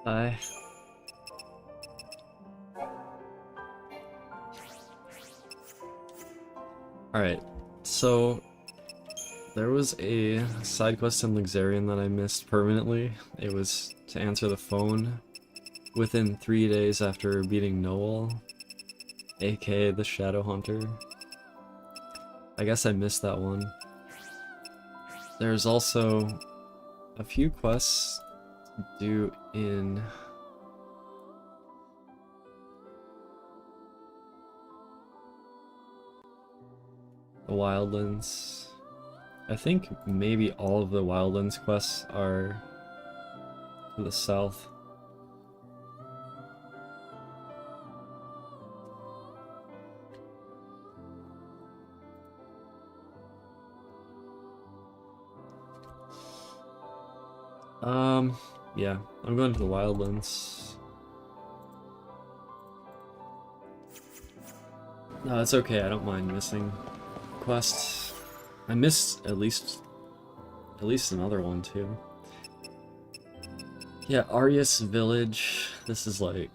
Hi. Alright, so there was a side quest in Luxarian that I missed permanently. It was to answer the phone within 3 days after beating Noel, aka the Shadow Hunter. I guess I missed that one. There's also a few quests to do in the Wildlands. I think maybe all of the Wildlands quests are to the south. Yeah, I'm going to the Wildlands. No, it's okay, I don't mind missing quests. I missed at least another one too. Yeah, Arius Village. This is like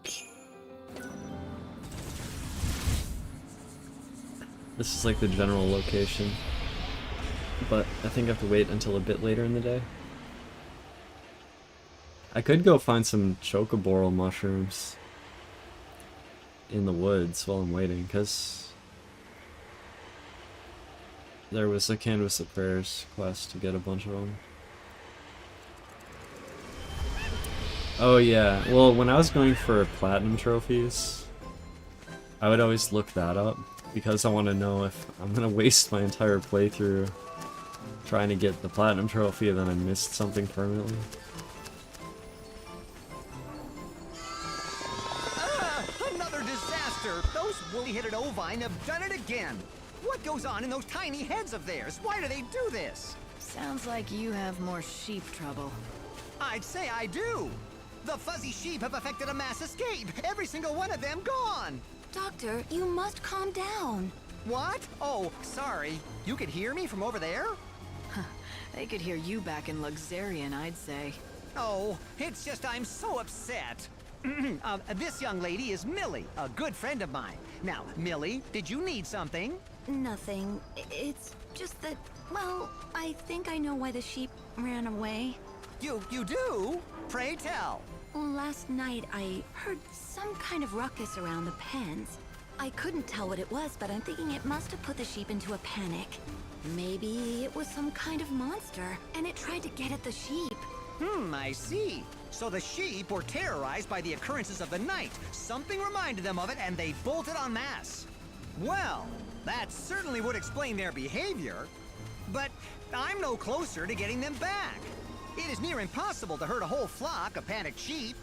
the general location. But I think I have to wait until a bit later in the day. I could go find some chocoboral mushrooms in the woods while I'm waiting, because there was a Canvas of Prayers quest to get a bunch of them. Oh yeah, well when I was going for platinum trophies, I would always look that up, because I want to know if I'm going to waste my entire playthrough trying to get the platinum trophy and then I missed something permanently. Woolly-headed ovine have done it again. What goes on in those tiny heads of theirs? Why do they do this? Sounds like you have more sheep trouble. I'd say I do. The fuzzy sheep have effected a mass escape. Every single one of them gone. Doctor, you must calm down. What? Oh, sorry. You could hear me from over there? They could hear you back in Luxarian, I'd say. Oh, it's just I'm so upset. This young lady is Millie, a good friend of mine. Now, Millie, did you need something? Nothing. It's just that, well, I think I know why the sheep ran away. You do? Pray tell. Well, last night I heard some kind of ruckus around the pens. I couldn't tell what it was, but I'm thinking it must have put the sheep into a panic. Maybe it was some kind of monster, and it tried to get at the sheep. I see. So the sheep were terrorized by the occurrences of the night. Something reminded them of it, and they bolted en masse. Well, that certainly would explain their behavior. But I'm no closer to getting them back. It is near impossible to herd a whole flock of panicked sheep.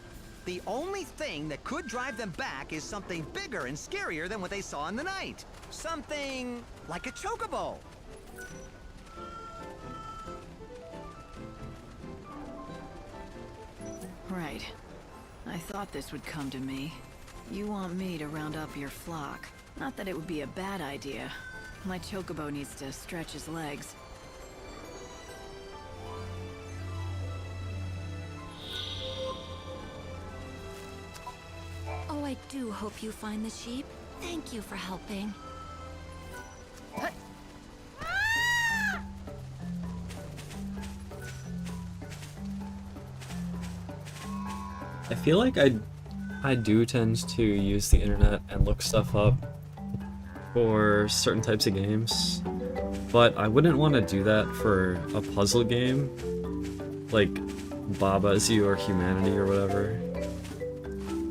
The only thing that could drive them back is something bigger and scarier than what they saw in the night. Something like a chocobo. Right. I thought this would come to me. You want me to round up your flock. Not that it would be a bad idea. My chocobo needs to stretch his legs. Oh, I do hope you find the sheep. Thank you for helping. I feel like I do tend to use the internet and look stuff up for certain types of games, but I wouldn't want to do that for a puzzle game like Baba's You or Humanity or whatever.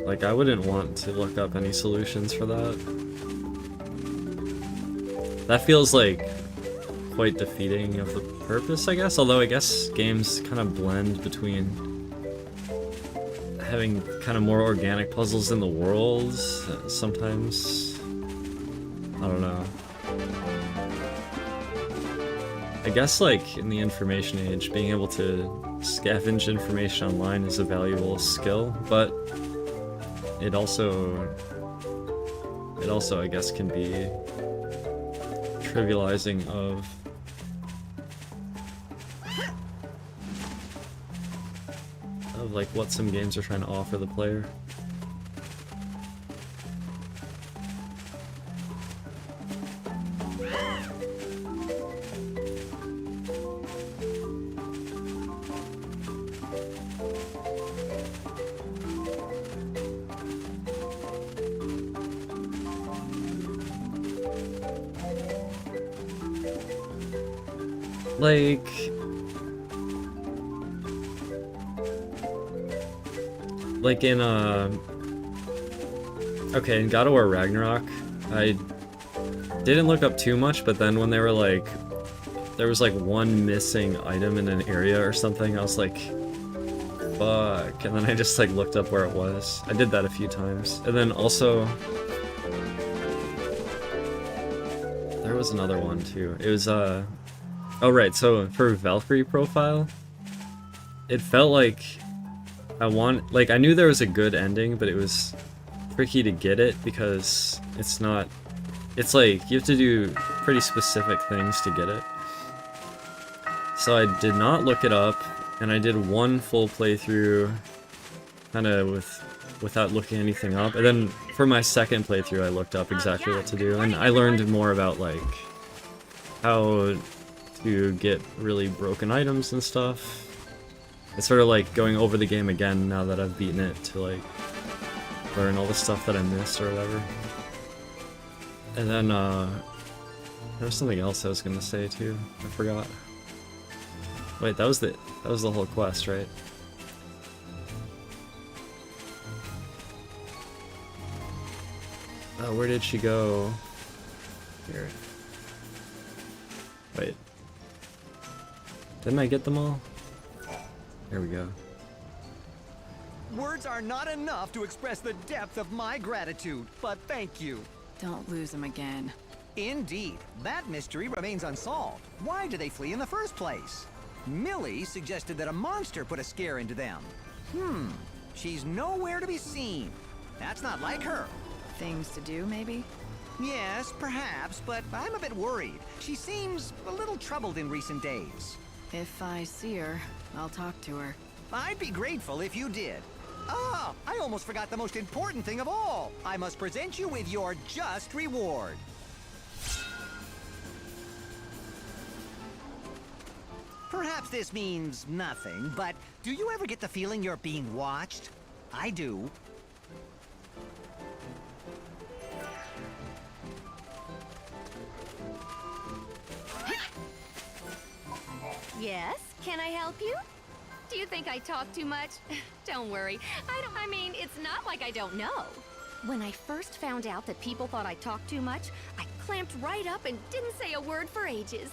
Like, I wouldn't want to look up any solutions for that. That feels like quite defeating of the purpose, I guess, although I guess games kind of blend between having kind of more organic puzzles in the world, sometimes. I don't know. I guess, like, in the information age, being able to scavenge information online is a valuable skill, but it also, I guess, can be trivializing of like what some games are trying to offer the player. Like in okay, in God of War Ragnarok, I didn't look up too much, but then when they were like, there was like one missing item in an area or something, I was like, fuck, and then I just like looked up where it was. I did that a few times. And then also, there was another one too. It was, oh right, so for Valkyrie profile, it felt like I knew there was a good ending, but it was tricky to get it because it's like, you have to do pretty specific things to get it. So I did not look it up, and I did one full playthrough, kind of without looking anything up, and then for my second playthrough I looked up exactly what to do, and I learned more about, like, how to get really broken items and stuff. It's sort of like going over the game again now that I've beaten it to, like, learn all the stuff that I missed or whatever. And then, there was something else I was gonna say too. I forgot. Wait, that was the whole quest, right? Oh, where did she go? Here. Wait. Didn't I get them all? There we go. Words are not enough to express the depth of my gratitude, but thank you. Don't lose him again. Indeed, that mystery remains unsolved. Why did they flee in the first place? Millie suggested that a monster put a scare into them. She's nowhere to be seen. That's not like her. Things to do, maybe? Yes, perhaps, but I'm a bit worried. She seems a little troubled in recent days. If I see her, I'll talk to her. I'd be grateful if you did. Ah, I almost forgot the most important thing of all. I must present you with your just reward. Perhaps this means nothing, but do you ever get the feeling you're being watched? I do. Yes? Can I help you? Do you think I talk too much? Don't worry. I mean, it's not like I don't know. When I first found out that people thought I talked too much, I clamped right up and didn't say a word for ages.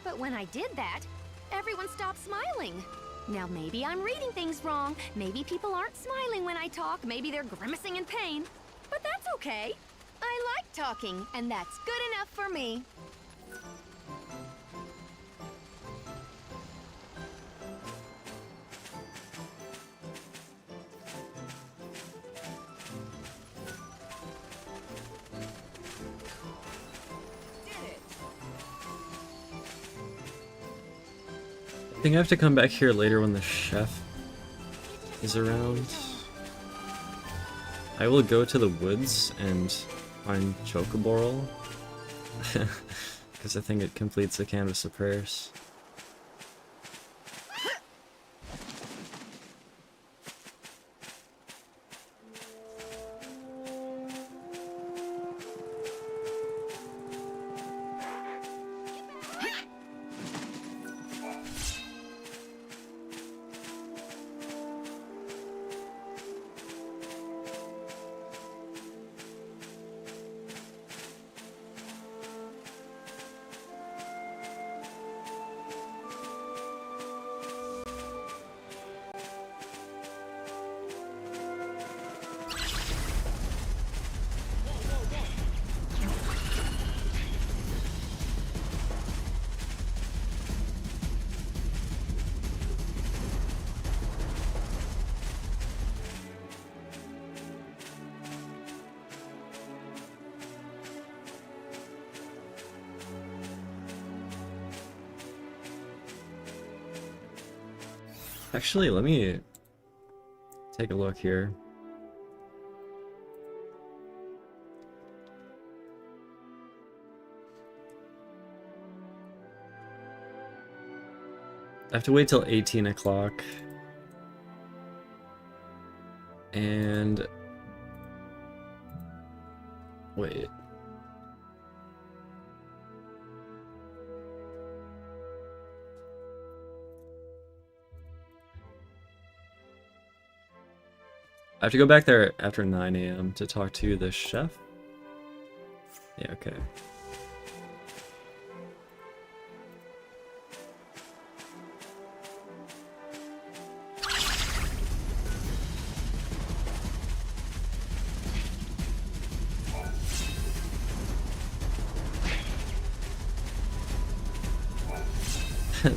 But when I did that, everyone stopped smiling. Now maybe I'm reading things wrong. Maybe people aren't smiling when I talk. Maybe they're grimacing in pain. But that's okay. I like talking, and that's good enough for me. I think I have to come back here later when the chef is around. I will go to the woods and find Chocoborl, because I think it completes the Canvas of Prayers. Actually, let me take a look here. I have to wait till 18 o'clock. And... wait. I have to go back there after 9 a.m. to talk to the chef? Yeah, okay.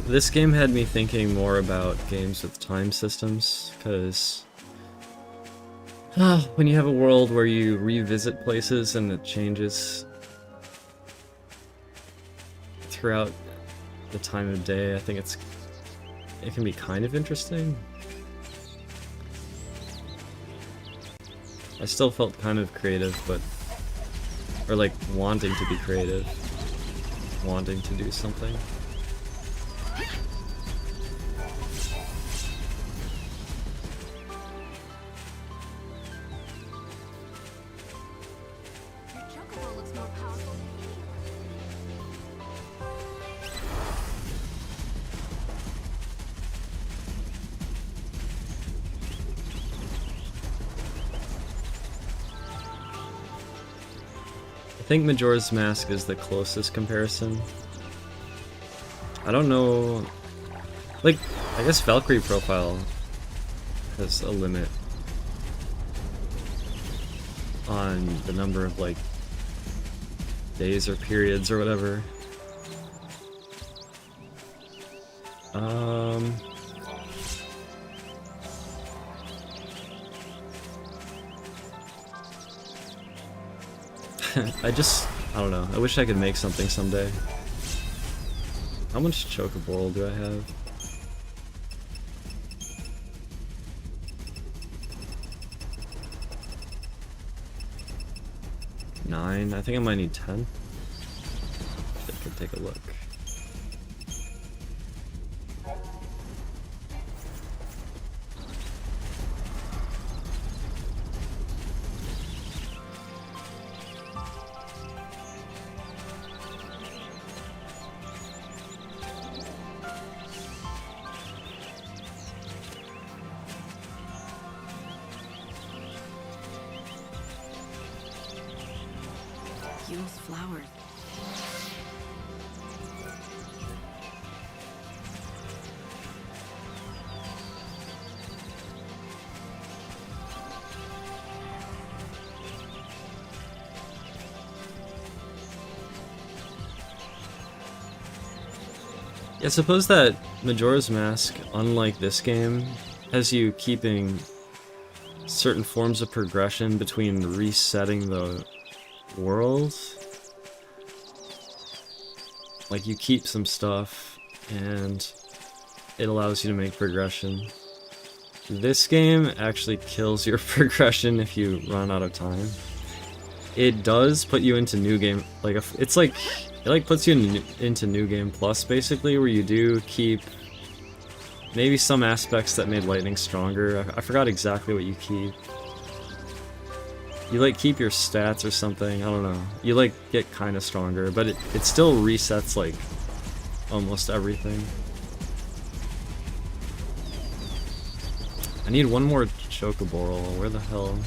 This game had me thinking more about games with time systems, because when you have a world where you revisit places and it changes throughout the time of day, I think it can be kind of interesting. I still felt kind of creative, or like wanting to be creative, wanting to do something. I think Majora's Mask is the closest comparison. I don't know... like, I guess Valkyrie Profile has a limit on the number of, like, days or periods or whatever. I don't know. I wish I could make something someday. How much Chocoborl do I have? 9? I think I might need 10. I could take a look. those flowers? I suppose that Majora's Mask, unlike this game, has you keeping certain forms of progression between resetting the world. Like, you keep some stuff, and it allows you to make progression. This game actually kills your progression if you run out of time. It does put you into New Game, like, it's like, it like puts you into New Game Plus, basically, where you do keep maybe some aspects that made Lightning stronger. I forgot exactly what you keep. You like keep your stats or something, I don't know. You like get kind of stronger, but it still resets like almost everything. I need one more Chocoboral, where the hell?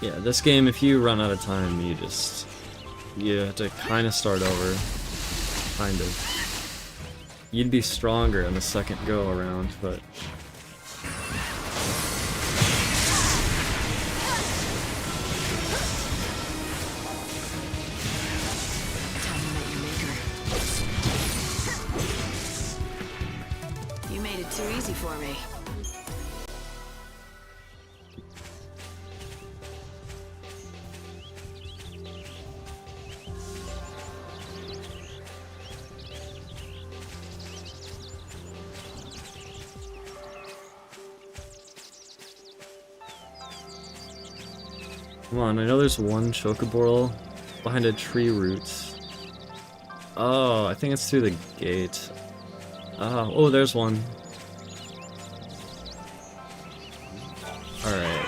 Yeah, this game, if you run out of time, you have to kind of start over. Kind of. You'd be stronger in the second go around, but... Time to meet your maker. You made it too easy for me. Come on, I know there's one Chocoboral behind a tree root. Oh, I think it's through the gate. Oh, there's one. Alright.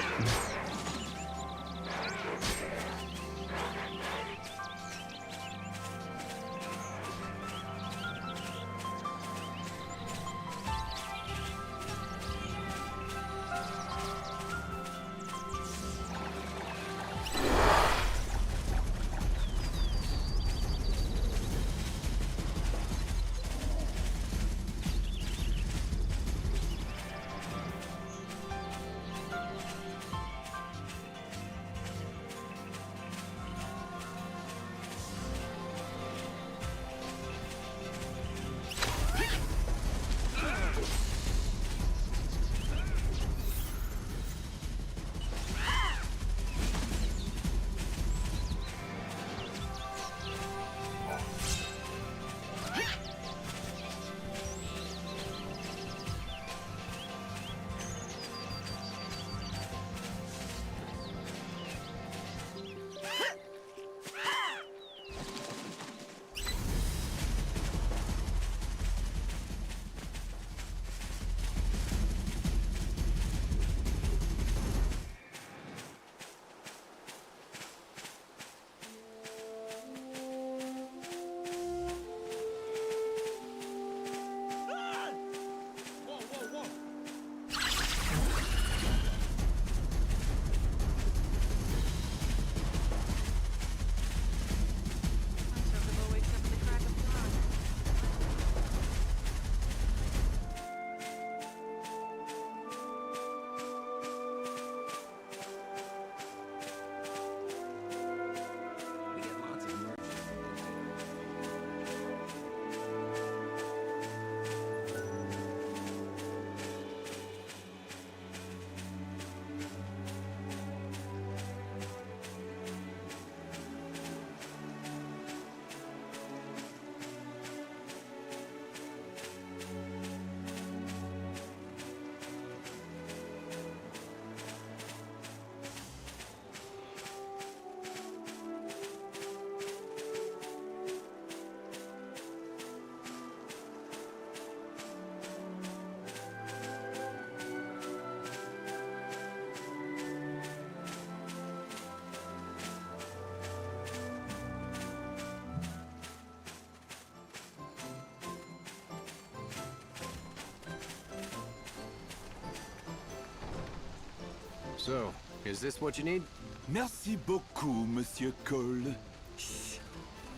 So, is this what you need? Merci beaucoup, Monsieur Cole. Shh.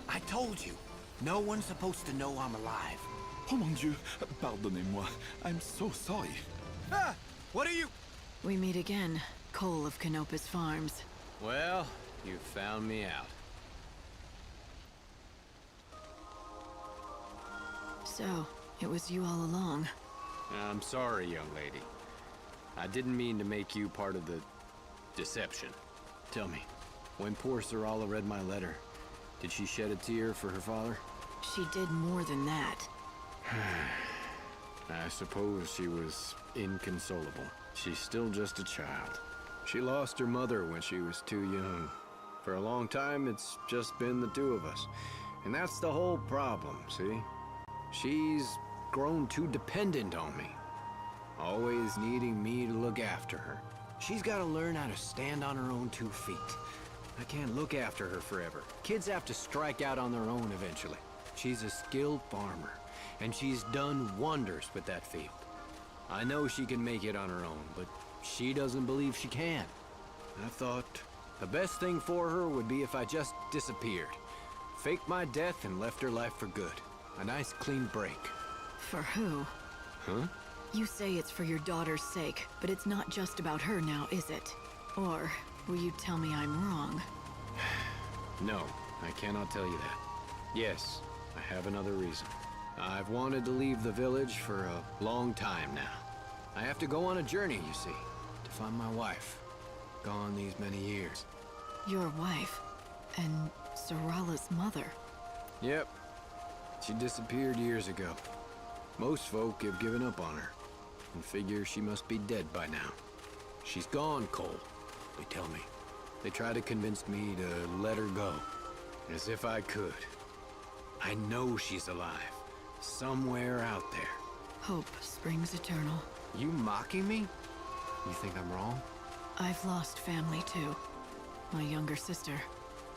I told you. No one's supposed to know I'm alive. Oh mon Dieu, pardonnez-moi. I'm so sorry. Ah! What are you... We meet again, Cole of Canopus Farms. Well, you found me out. So, it was you all along. I'm sorry, young lady. I didn't mean to make you part of the deception. Tell me, when poor Sarala read my letter, did she shed a tear for her father? She did more than that. I suppose she was inconsolable. She's still just a child. She lost her mother when she was too young. For a long time, it's just been the two of us. And that's the whole problem, see? She's grown too dependent on me. Always needing me to look after her. She's got to learn how to stand on her own 2 feet. I can't look after her forever. Kids have to strike out on their own eventually. She's a skilled farmer, and she's done wonders with that field. I know she can make it on her own, but she doesn't believe she can. I thought the best thing for her would be if I just disappeared. Faked my death and left her life for good. A nice clean break. For who? Huh? You say it's for your daughter's sake, but it's not just about her now, is it? Or will you tell me I'm wrong? No, I cannot tell you that. Yes, I have another reason. I've wanted to leave the village for a long time now. I have to go on a journey, you see, to find my wife. Gone these many years. Your wife, and Sarala's mother. Yep. She disappeared years ago. Most folk have given up on her, and figure she must be dead by now. She's gone, Cole, they tell me. They try to convince me to let her go, as if I could. I know she's alive, somewhere out there. Hope springs eternal. You mocking me? You think I'm wrong? I've lost family too. My younger sister.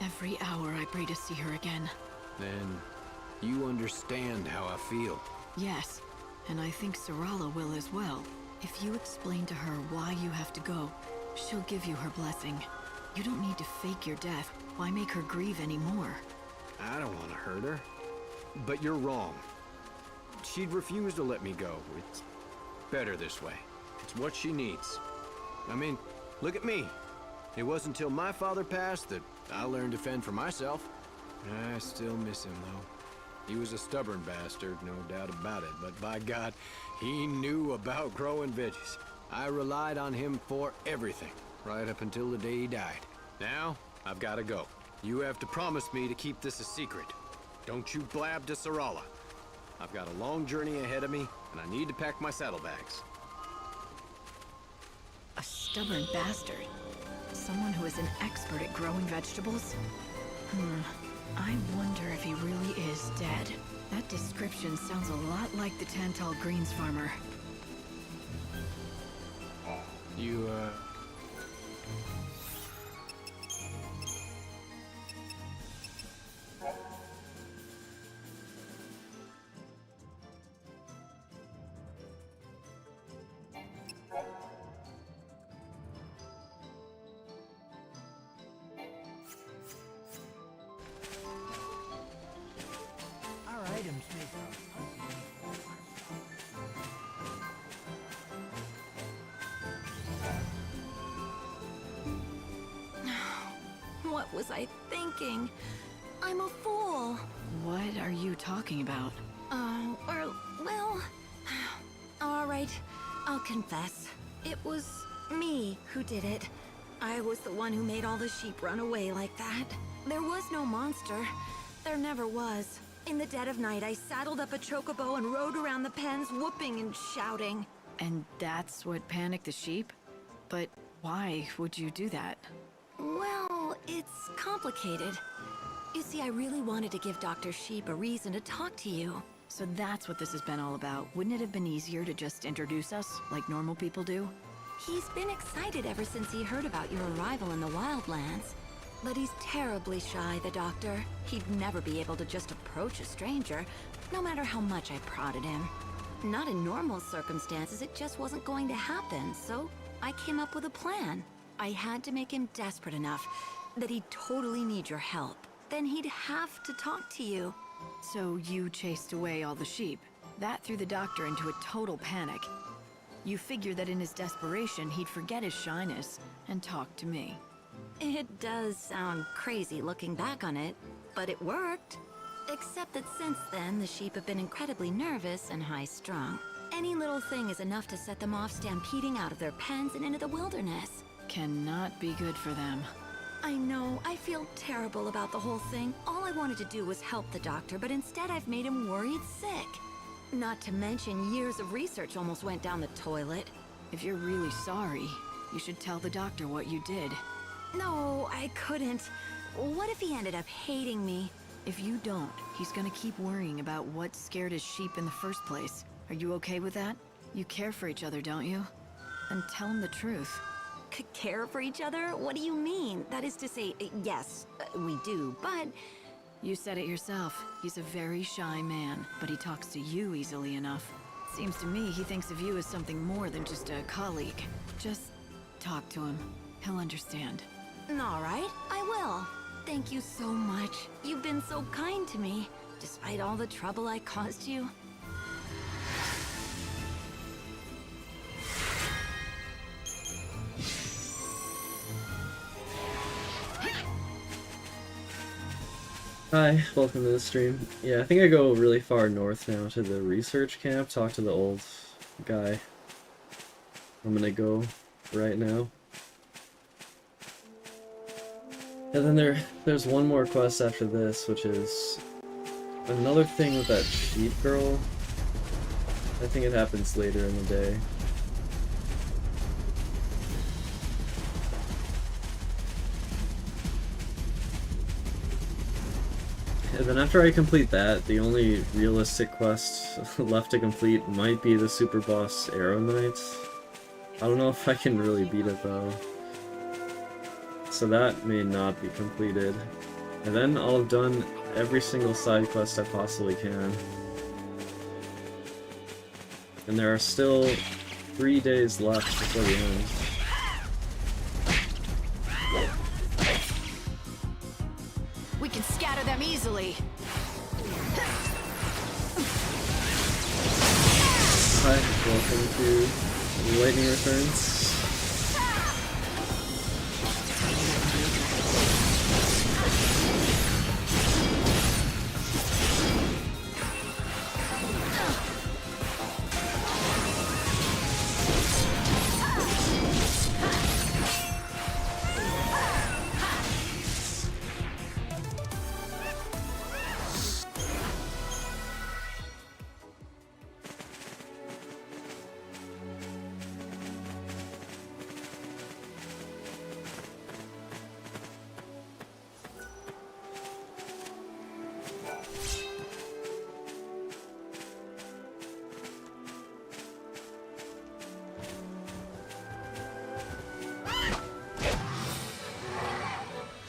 Every hour I pray to see her again. Then you understand how I feel. Yes, and I think Sarala will as well. If you explain to her why you have to go, she'll give you her blessing. You don't need to fake your death. Why make her grieve anymore? I don't want to hurt her. But you're wrong. She'd refuse to let me go. It's better this way. It's what she needs. I mean, look at me. It wasn't until my father passed that I learned to fend for myself. I still miss him, though. He was a stubborn bastard, no doubt about it, but by God, he knew about growing veggies. I relied on him for everything, right up until the day he died. Now, I've got to go. You have to promise me to keep this a secret. Don't you blab to Sarala. I've got a long journey ahead of me, and I need to pack my saddlebags. A stubborn bastard. Someone who is an expert at growing vegetables? I wonder if he really is dead. That description sounds a lot like the Tantal Greens farmer. You, Our items may sound... What was I thinking? I'm a fool. What are you talking about? Well... All right, I'll confess. It was me who did it. I was the one who made all the sheep run away like that. There was no monster. There never was. In the dead of night, I saddled up a chocobo and rode around the pens, whooping and shouting. And that's what panicked the sheep? But why would you do that? Well, it's complicated. You see, I really wanted to give Dr. Sheep a reason to talk to you. So that's what this has been all about. Wouldn't it have been easier to just introduce us, like normal people do? He's been excited ever since he heard about your arrival in the Wildlands. But he's terribly shy, the doctor. He'd never be able to just approach a stranger, no matter how much I prodded him. Not in normal circumstances, it just wasn't going to happen, so I came up with a plan. I had to make him desperate enough that he'd totally need your help. Then he'd have to talk to you. So you chased away all the sheep. That threw the doctor into a total panic. You figured that in his desperation, he'd forget his shyness and talk to me. It does sound crazy looking back on it, but it worked. Except that since then, the sheep have been incredibly nervous and high-strung. Any little thing is enough to set them off stampeding out of their pens and into the wilderness. Cannot be good for them. I know, I feel terrible about the whole thing. All I wanted to do was help the doctor, but instead I've made him worried sick. Not to mention, years of research almost went down the toilet. If you're really sorry, you should tell the doctor what you did. No, I couldn't. What if he ended up hating me? If you don't, he's gonna keep worrying about what scared his sheep in the first place. Are you okay with that? You care for each other, don't you? Then tell him the truth. Care for each other? What do you mean? That is to say, yes, we do, but... You said it yourself. He's a very shy man, but he talks to you easily enough. Seems to me he thinks of you as something more than just a colleague. Just talk to him. He'll understand. All right, I will. Thank you so much. You've been so kind to me, despite all the trouble I caused you. Hi, welcome to the stream. Yeah, I think I go really far north now to the research camp, talk to the old guy. I'm gonna go right now. And then there's one more quest after this, which is another thing with that sheep girl. I think it happens later in the day. And then after I complete that, the only realistic quest left to complete might be the super boss Aon Knight. I don't know if I can really beat it though. So that may not be completed. And then I'll have done every single side quest I possibly can. And there are still 3 days left before the end. We can scatter them easily. Hi, welcome to Lightning Returns.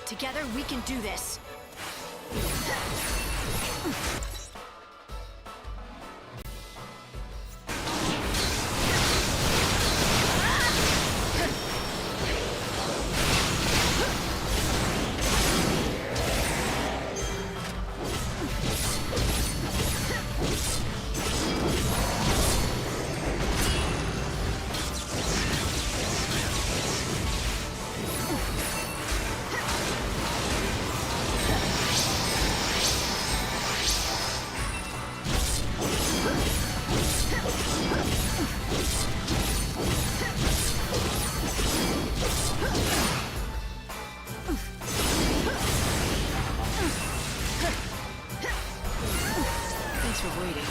Together we can do this. Thanks for waiting.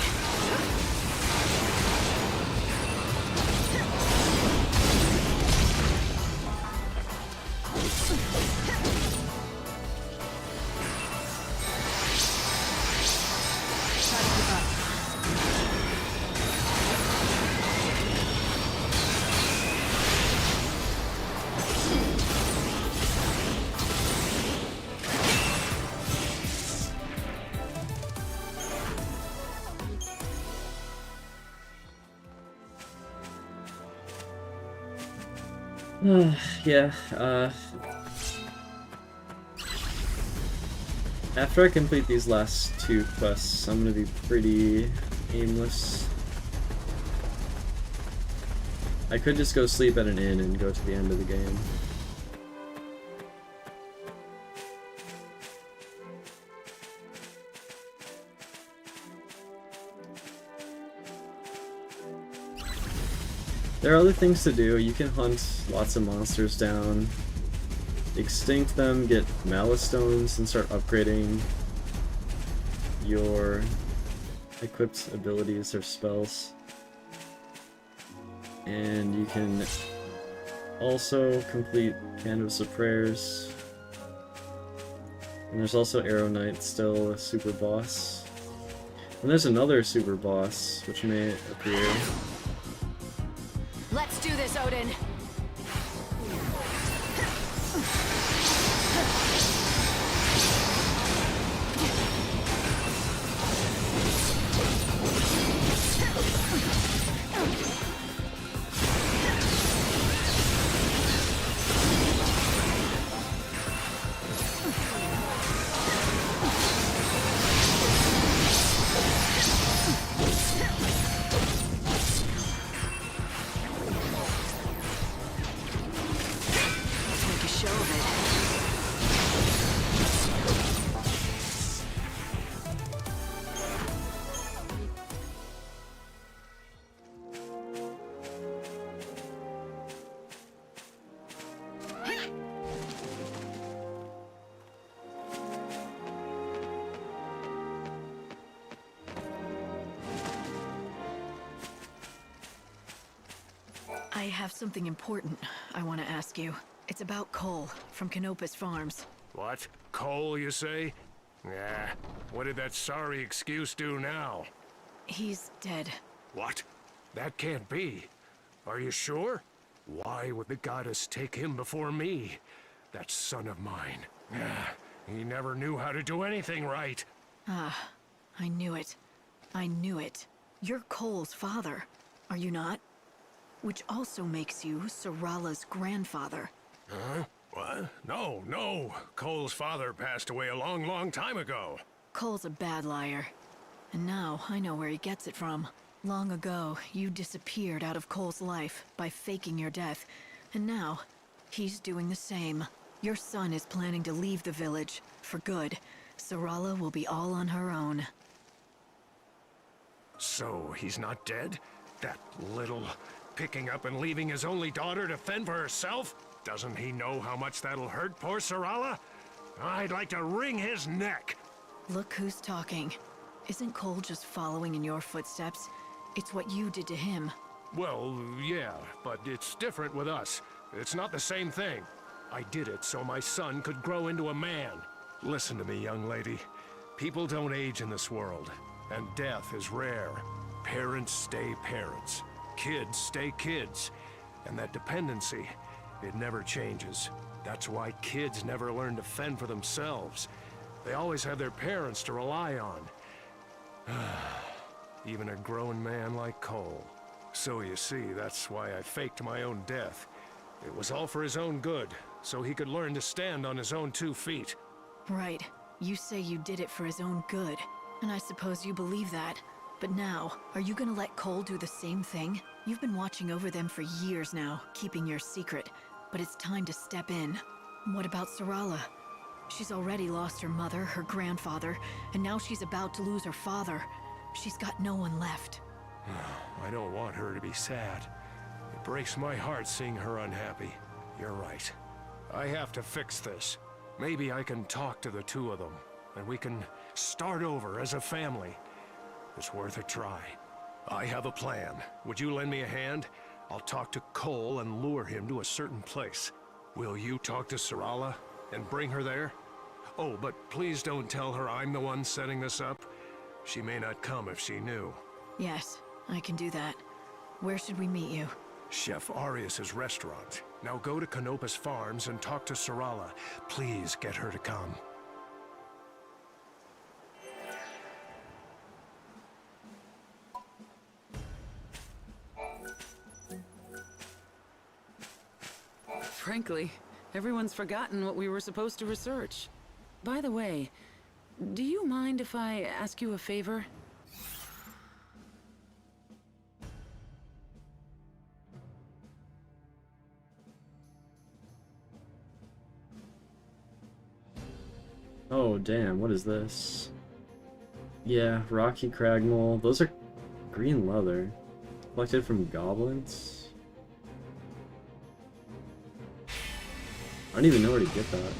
Yeah, after I complete these last 2 quests, I'm gonna be pretty aimless. I could just go sleep at an inn and go to the end of the game. There are other things to do. You can hunt lots of monsters down, extinct them, get Malice Stones, and start upgrading your equipped abilities or spells. And you can also complete Canvas of Prayers. And there's also Aon Knight, still a super boss. And there's another super boss, which may appear. Let's do this, Odin! I have something important I want to ask you. It's about Cole from Canopus Farms. What? Cole, you say? Nah. What did that sorry excuse do now? He's dead. What? That can't be. Are you sure? Why would the goddess take him before me? That son of mine. He never knew how to do anything right. Ah, I knew it. I knew it. You're Cole's father, are you not? Which also makes you Sarala's grandfather. Huh? What? No. Cole's father passed away a long, long time ago. Cole's a bad liar. And now I know where he gets it from. Long ago, you disappeared out of Cole's life by faking your death. And now, he's doing the same. Your son is planning to leave the village, for good. Sarala will be all on her own. So, he's not dead? That little... picking up and leaving his only daughter to fend for herself? Doesn't he know how much that'll hurt poor Sarala? I'd like to wring his neck. Look who's talking. Isn't Cole just following in your footsteps? It's what you did to him. Well, yeah, but it's different with us. It's not the same thing. I did it so my son could grow into a man. Listen to me, young lady. People don't age in this world, and death is rare. Parents stay parents. Kids stay kids. And that dependency, it never changes. That's why kids never learn to fend for themselves. They always have their parents to rely on. Even a grown man like Cole. So you see, that's why I faked my own death. It was all for his own good, so he could learn to stand on his own 2 feet. Right. You say you did it for his own good. And I suppose you believe that. But now, are you gonna let Cole do the same thing? You've been watching over them for years now, keeping your secret. But it's time to step in. What about Sarala? She's already lost her mother, her grandfather, and now she's about to lose her father. She's got no one left. I don't want her to be sad. It breaks my heart seeing her unhappy. You're right. I have to fix this. Maybe I can talk to the 2 of them, and we can start over as a family. It's worth a try. I have a plan. Would you lend me a hand? I'll talk to Cole and lure him to a certain place. Will you talk to Sarala and bring her there? Oh, but please don't tell her I'm the one setting this up. She may not come if she knew. Yes, I can do that. Where should we meet you? Chef Arius's restaurant. Now go to Canopus Farms and talk to Sarala. Please get her to come. Frankly, everyone's forgotten what we were supposed to research. By the way, do you mind if I ask you a favor? Oh, damn, what is this? Yeah, rocky crag mole. Those are green leather. Collected from goblins? I don't even know where to get that.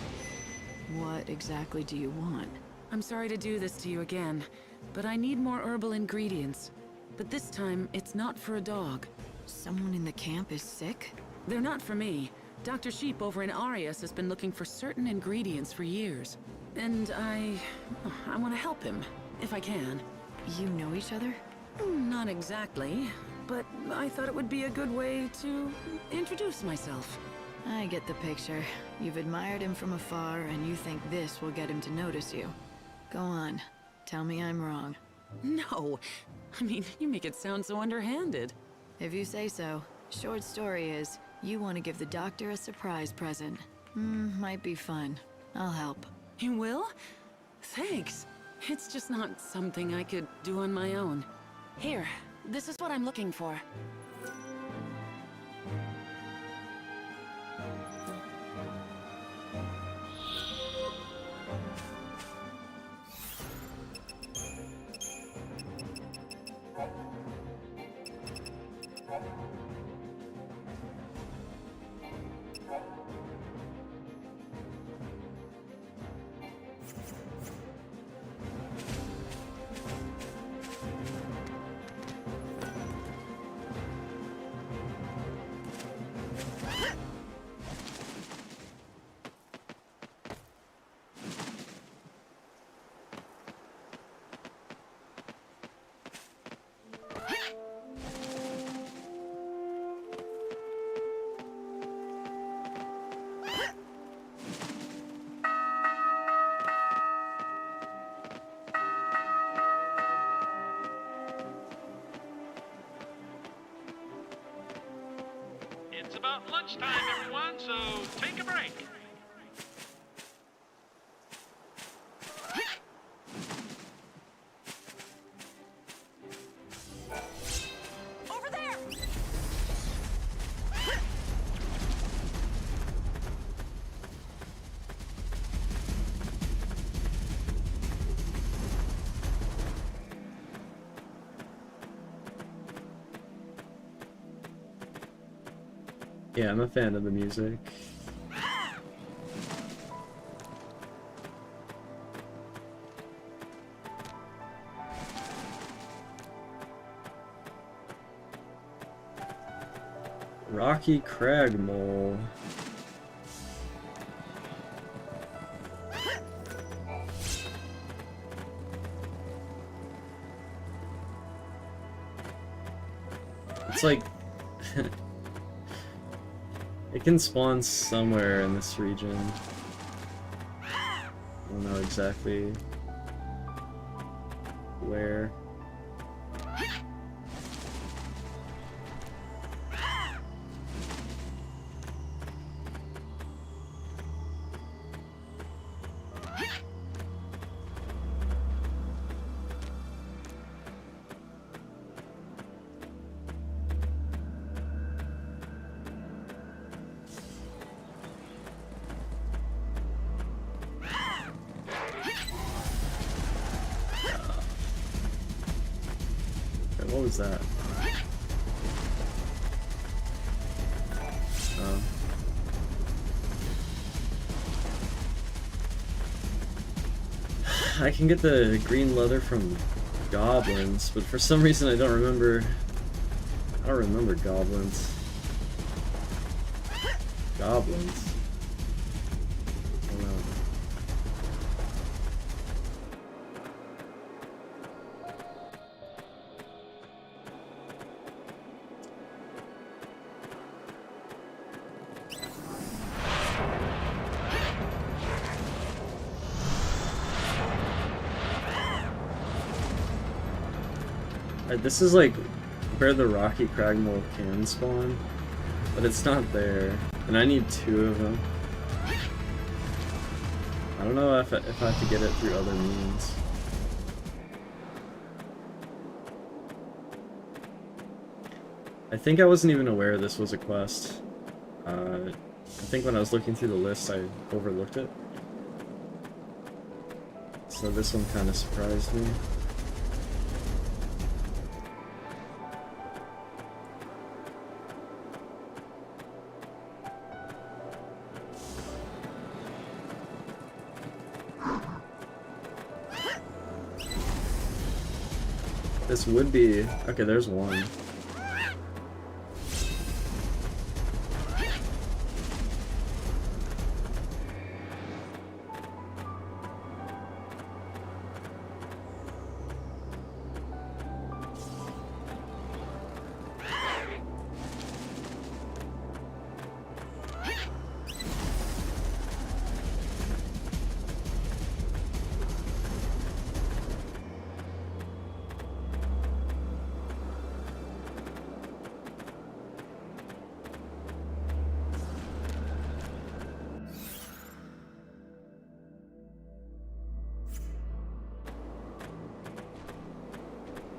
What exactly do you want? I'm sorry to do this to you again, but I need more herbal ingredients. But this time, it's not for a dog. Someone in the camp is sick? They're not for me. Dr. Sheep over in Arias has been looking for certain ingredients for years. And I want to help him, if I can. You know each other? Not exactly, but I thought it would be a good way to introduce myself. I get the picture. You've admired him from afar, and you think this will get him to notice you. Go on. Tell me I'm wrong. No. I mean, you make it sound so underhanded. If you say so. Short story is, you want to give the doctor a surprise present. Might be fun. I'll help. You will? Thanks. It's just not something I could do on my own. Here, this is what I'm looking for. It's about lunchtime, everyone, so take a break. Over there! Yeah, I'm a fan of the music. Rocky crag mole. It's like it can spawn somewhere in this region. I don't know exactly where. What was that? I can get the green leather from goblins, but for some reason I don't remember goblins. Goblins? I don't know. This is like where the rocky crag mole can spawn, but it's not there. And I need 2 of them. I don't know if I have to get it through other means. I think I wasn't even aware this was a quest. I think when I was looking through the list, I overlooked it. So this one kind of surprised me. This would be... Okay, there's one.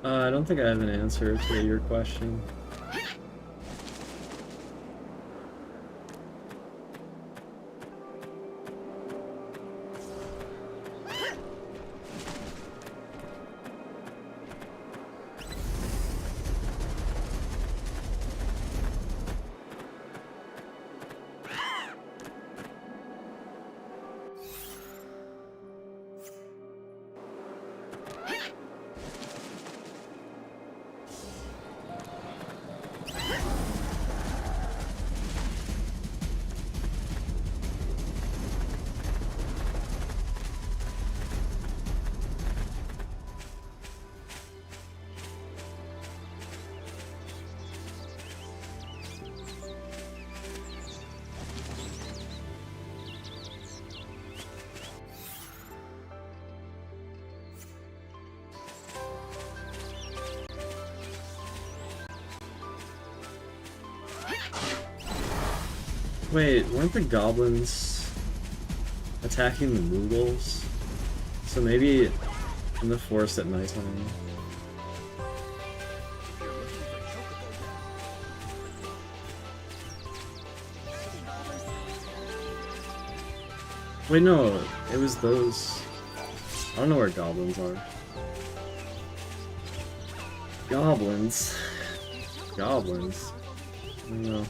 I don't think I have an answer to your question. Wait, weren't the goblins attacking the Moogles? So maybe in the forest at nighttime. Wait, no, it was those... I don't know where goblins are. Goblins? Goblins? I don't know.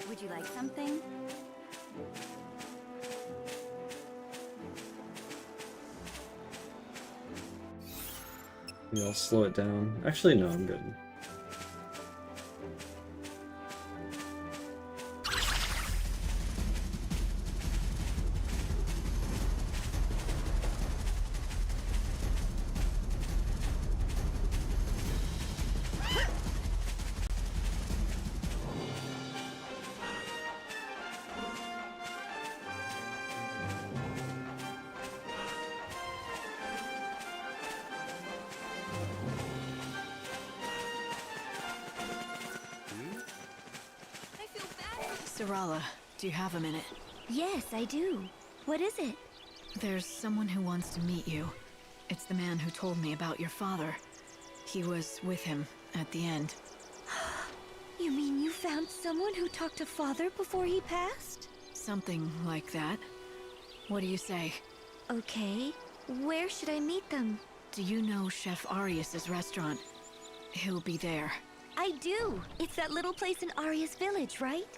Would you like something? Maybe I'll slow it down. Actually, no, I'm good. Sarala, do you have a minute? Yes, I do. What is it? There's someone who wants to meet you. It's the man who told me about your father. He was with him at the end. You mean you found someone who talked to Father before he passed? Something like that. What do you say? Okay. Where should I meet them? Do you know Chef Arius's restaurant? He'll be there. I do. It's that little place in Arius Village, right?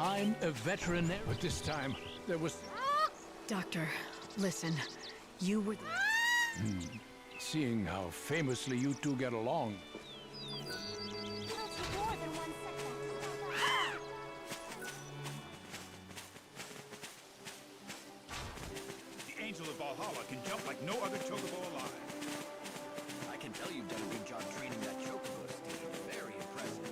I'm a veterinarian, but this time there was... Doctor, listen. You were... Seeing how famously you two get along. The Angel of Valhalla can jump like no other chocobo alive. I can tell you've done a good job training that chocobo, Steve. Very impressive.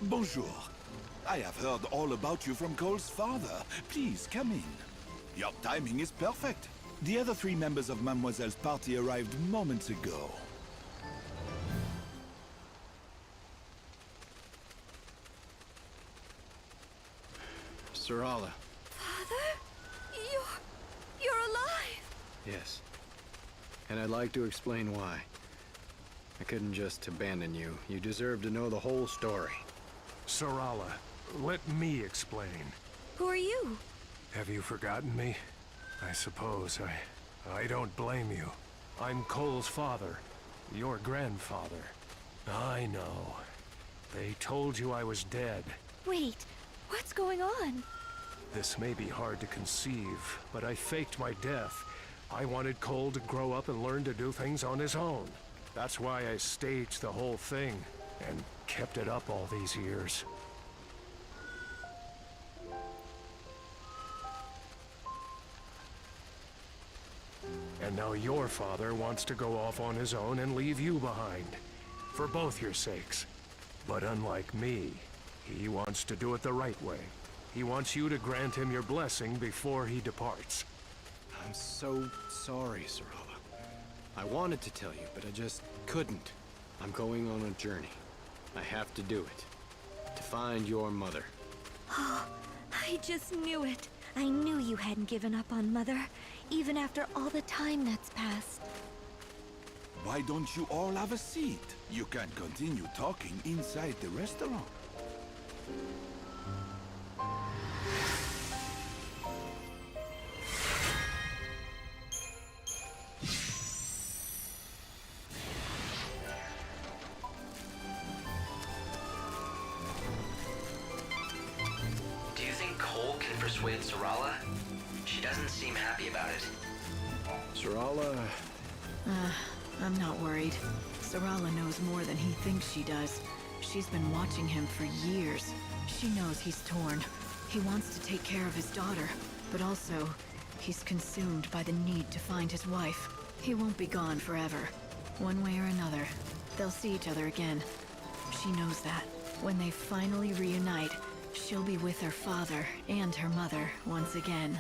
Bonjour. I have heard all about you from Cole's father. Please, come in. Your timing is perfect. The other 3 members of Mademoiselle's party arrived moments ago. Sarala. Father? You're alive! Yes. And I'd like to explain why. I couldn't just abandon you. You deserve to know the whole story. Sarala, let me explain. Who are you? Have you forgotten me? I suppose. I don't blame you. I'm Cole's father, your grandfather. I know. They told you I was dead. Wait, what's going on? This may be hard to conceive, but I faked my death. I wanted Cole to grow up and learn to do things on his own. That's why I staged the whole thing, and kept it up all these years. And now your father wants to go off on his own and leave you behind. For both your sakes. But unlike me, he wants to do it the right way. He wants you to grant him your blessing before he departs. I'm so sorry, Sarala. I wanted to tell you, but I just couldn't. I'm going on a journey. I have to do it. To find your mother. Oh, I just knew it. I knew you hadn't given up on Mother, even after all the time that's passed. Why don't you all have a seat? You can continue talking inside the restaurant. Do you think Cole can persuade Sarala? She doesn't seem happy about it. Sarala... I'm not worried. Sarala knows more than he thinks she does. She's been watching him for years. She knows he's torn. He wants to take care of his daughter, but also, he's consumed by the need to find his wife. He won't be gone forever. One way or another, they'll see each other again. She knows that. When they finally reunite, she'll be with her father and her mother once again.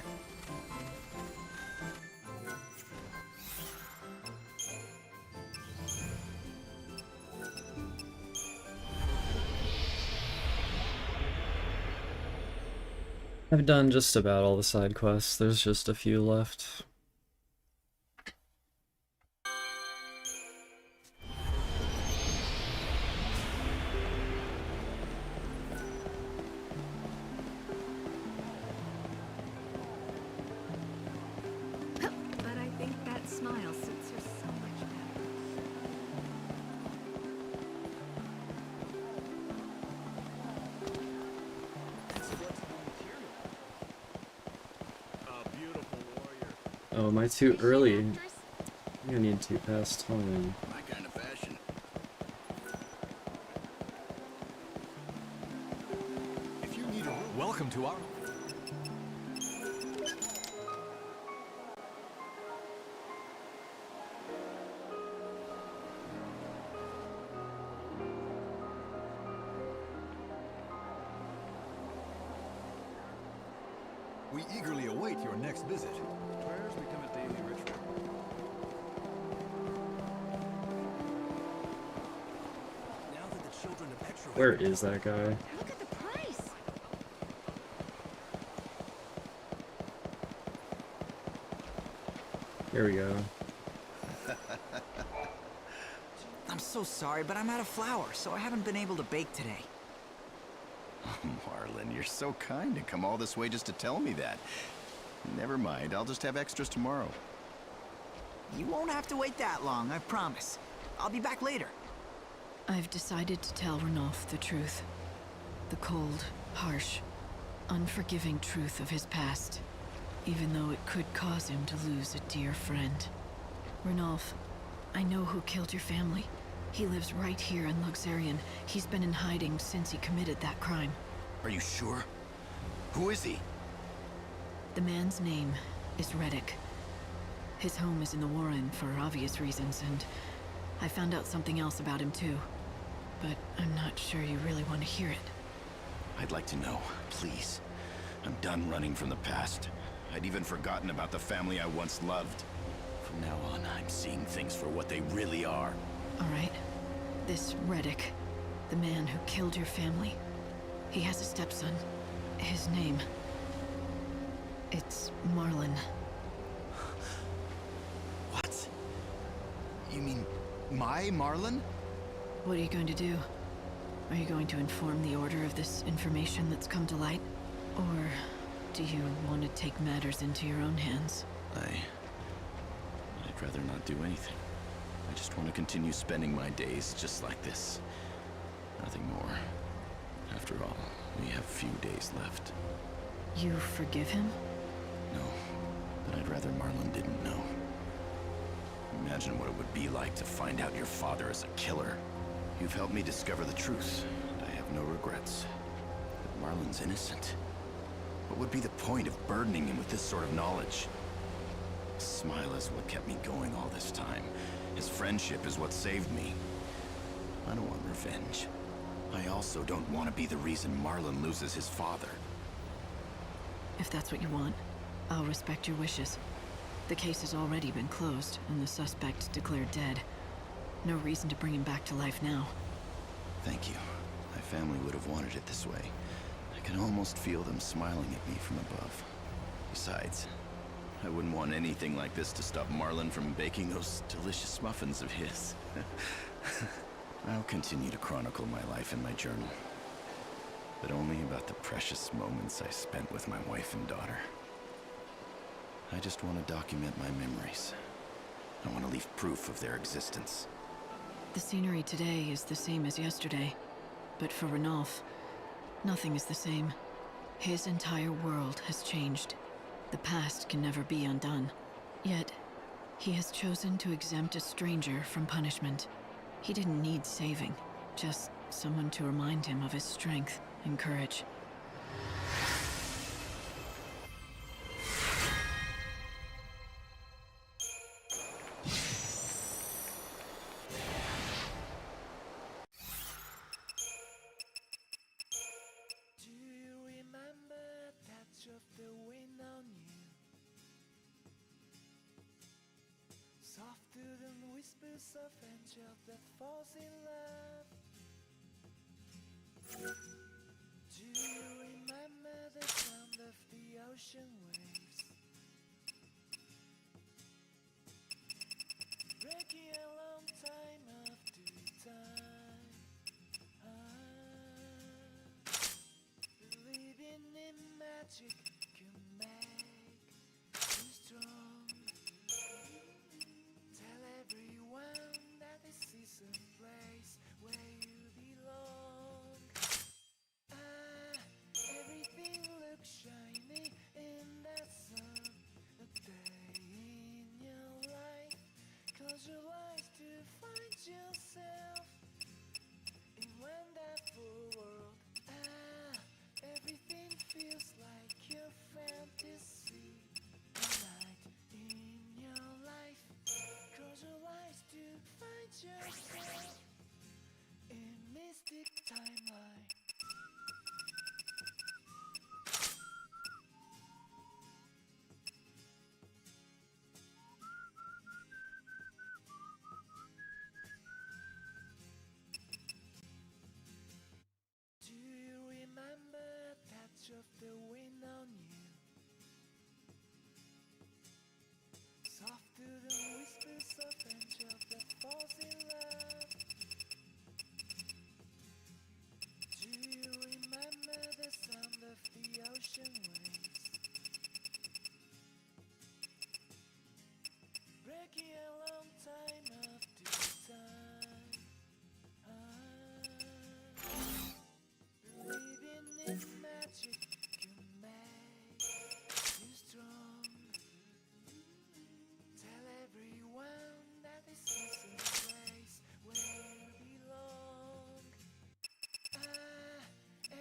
I've done just about all the side quests. There's just a few left. But I think that smile suits her so much better. Oh, am I too early? I'm gonna need to pass time. My kind of fashion. Welcome to our... We eagerly await your next visit. Prayers become a daily ritual. Now that the children of Petra... Where is that guy? Look at the price! Here we go. I'm so sorry, but I'm out of flour, so I haven't been able to bake today. Marlon, you're so kind to come all this way just to tell me that. Never mind, I'll just have extras tomorrow. You won't have to wait that long, I promise. I'll be back later. I've decided to tell Ranulph the truth. The cold, harsh, unforgiving truth of his past. Even though it could cause him to lose a dear friend. Ranulph, I know who killed your family. He lives right here in Luxarian. He's been in hiding since he committed that crime. Are you sure? Who is he? The man's name is Reddick. His home is in the Warren for obvious reasons, and I found out something else about him too. But I'm not sure you really want to hear it. I'd like to know, please. I'm done running from the past. I'd even forgotten about the family I once loved. From now on, I'm seeing things for what they really are. All right. This Reddick, the man who killed your family, he has a stepson. His name... it's Marlon. What? You mean my Marlon? What are you going to do? Are you going to inform the Order of this information that's come to light? Or do you want to take matters into your own hands? I'd rather not do anything. I just want to continue spending my days just like this. Nothing more. After all, we have few days left. You forgive him? No, but I'd rather Marlon didn't know. Imagine what it would be like to find out your father is a killer. You've helped me discover the truth, and I have no regrets. But Marlon's innocent. What would be the point of burdening him with this sort of knowledge? His smile is what kept me going all this time. His friendship is what saved me. I don't want revenge. I also don't want to be the reason Marlon loses his father. If that's what you want, I'll respect your wishes. The case has already been closed, and the suspect declared dead. No reason to bring him back to life now. Thank you. My family would have wanted it this way. I can almost feel them smiling at me from above. Besides, I wouldn't want anything like this to stop Marlon from baking those delicious muffins of his. I'll continue to chronicle my life in my journal, but only about the precious moments I spent with my wife and daughter. I just want to document my memories. I want to leave proof of their existence. The scenery today is the same as yesterday, but for Ranulph, nothing is the same. His entire world has changed. The past can never be undone. Yet, he has chosen to exempt a stranger from punishment. He didn't need saving, just someone to remind him of his strength and courage. Do you remember a touch of the wind on you? Softer than whispers of angels that falls in love. Do you remember the sound of the ocean waves? Breaking a long time after time. Believing in magic can make you strong. Tell everyone that this is a place where you belong. Everything looks shiny in the sun. A day in your life. Close your eyes to find yourself in wonderful world. Everything feels of the wind on you. Soft to the whispers of angels that falls in love. Do you remember the sound of the ocean waves? Breaking a long time after time. Believing in magic can make you strong. Tell everyone that this is a place where you belong.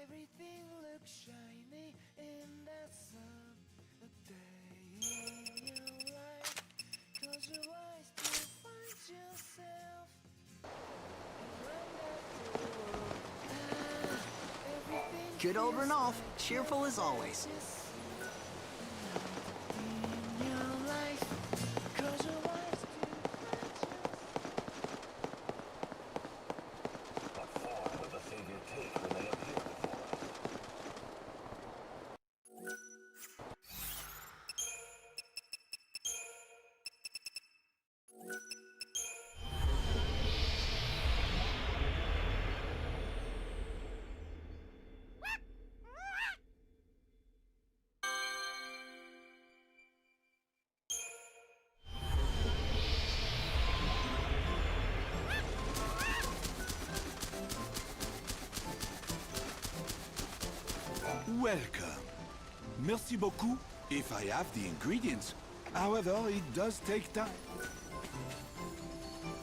Everything looks shiny in the sun. A day in your life. Close your eyes to find yourself. Good old Renolf, cheerful as always. Welcome. Merci beaucoup, if I have the ingredients. However, it does take time.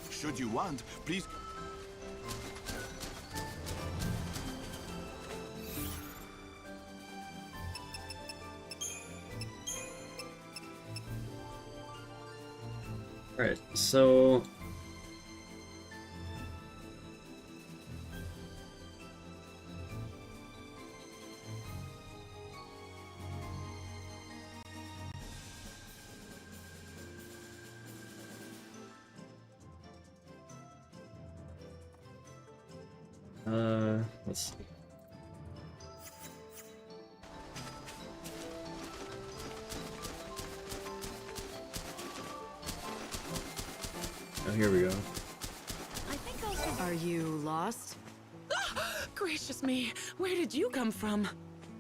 Should you want, please... Alright, so... let's see. Oh, here we go. Are you lost? Gracious me, where did you come from?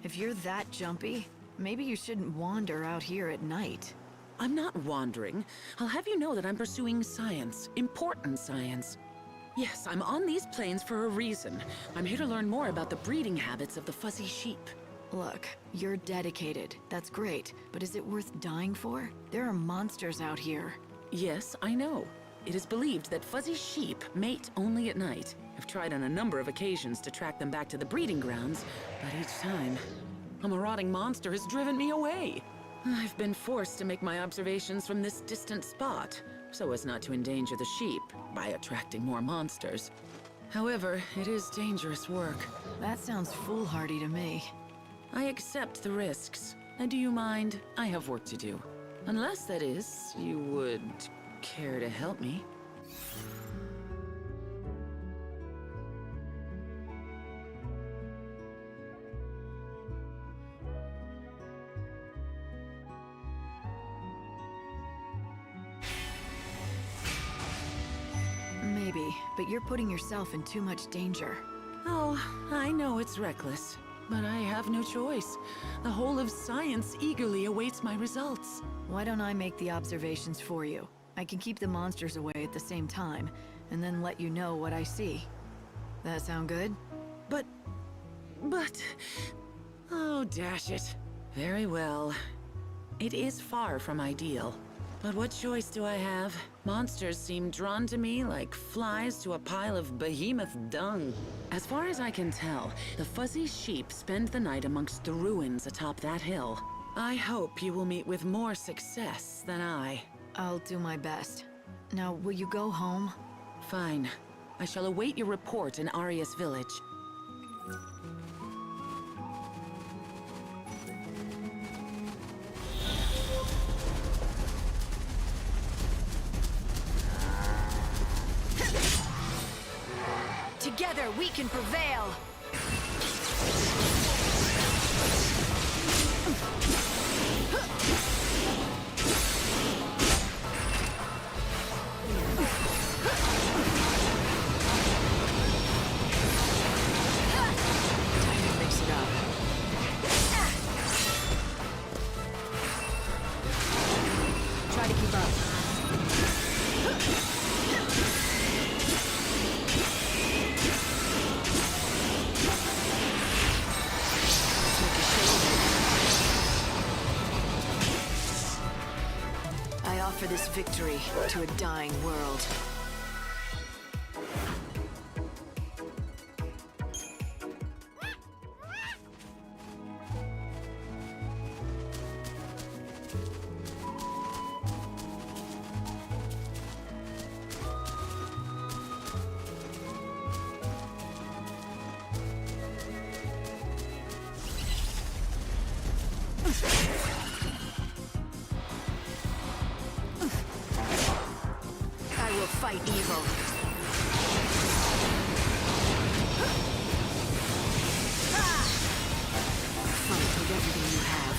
If you're that jumpy, maybe you shouldn't wander out here at night. I'm not wandering. I'll have you know that I'm pursuing science, important science. Yes, I'm on these plains for a reason. I'm here to learn more about the breeding habits of the fuzzy sheep. Look, you're dedicated. That's great. But is it worth dying for? There are monsters out here. Yes, I know. It is believed that fuzzy sheep mate only at night. I've tried on a number of occasions to track them back to the breeding grounds, but each time, a marauding monster has driven me away. I've been forced to make my observations from this distant spot, so as not to endanger the sheep by attracting more monsters. However, it is dangerous work. That sounds foolhardy to me. I accept the risks. And do you mind? I have work to do. Unless, that is, you would care to help me. Maybe, but you're putting yourself in too much danger. Oh, I know it's reckless, but I have no choice. The whole of science eagerly awaits my results. Why don't I make the observations for you? I can keep the monsters away at the same time, and then let you know what I see. That sound good? But... Oh, dash it. Very well. It is far from ideal. But what choice do I have? Monsters seem drawn to me like flies to a pile of behemoth dung. As far as I can tell, the fuzzy sheep spend the night amongst the ruins atop that hill. I hope you will meet with more success than I. I'll do my best. Now, will you go home? Fine. I shall await your report in Arius Village. Together we can prevail! for this victory to a dying world. I will fight evil. Fight with everything you have.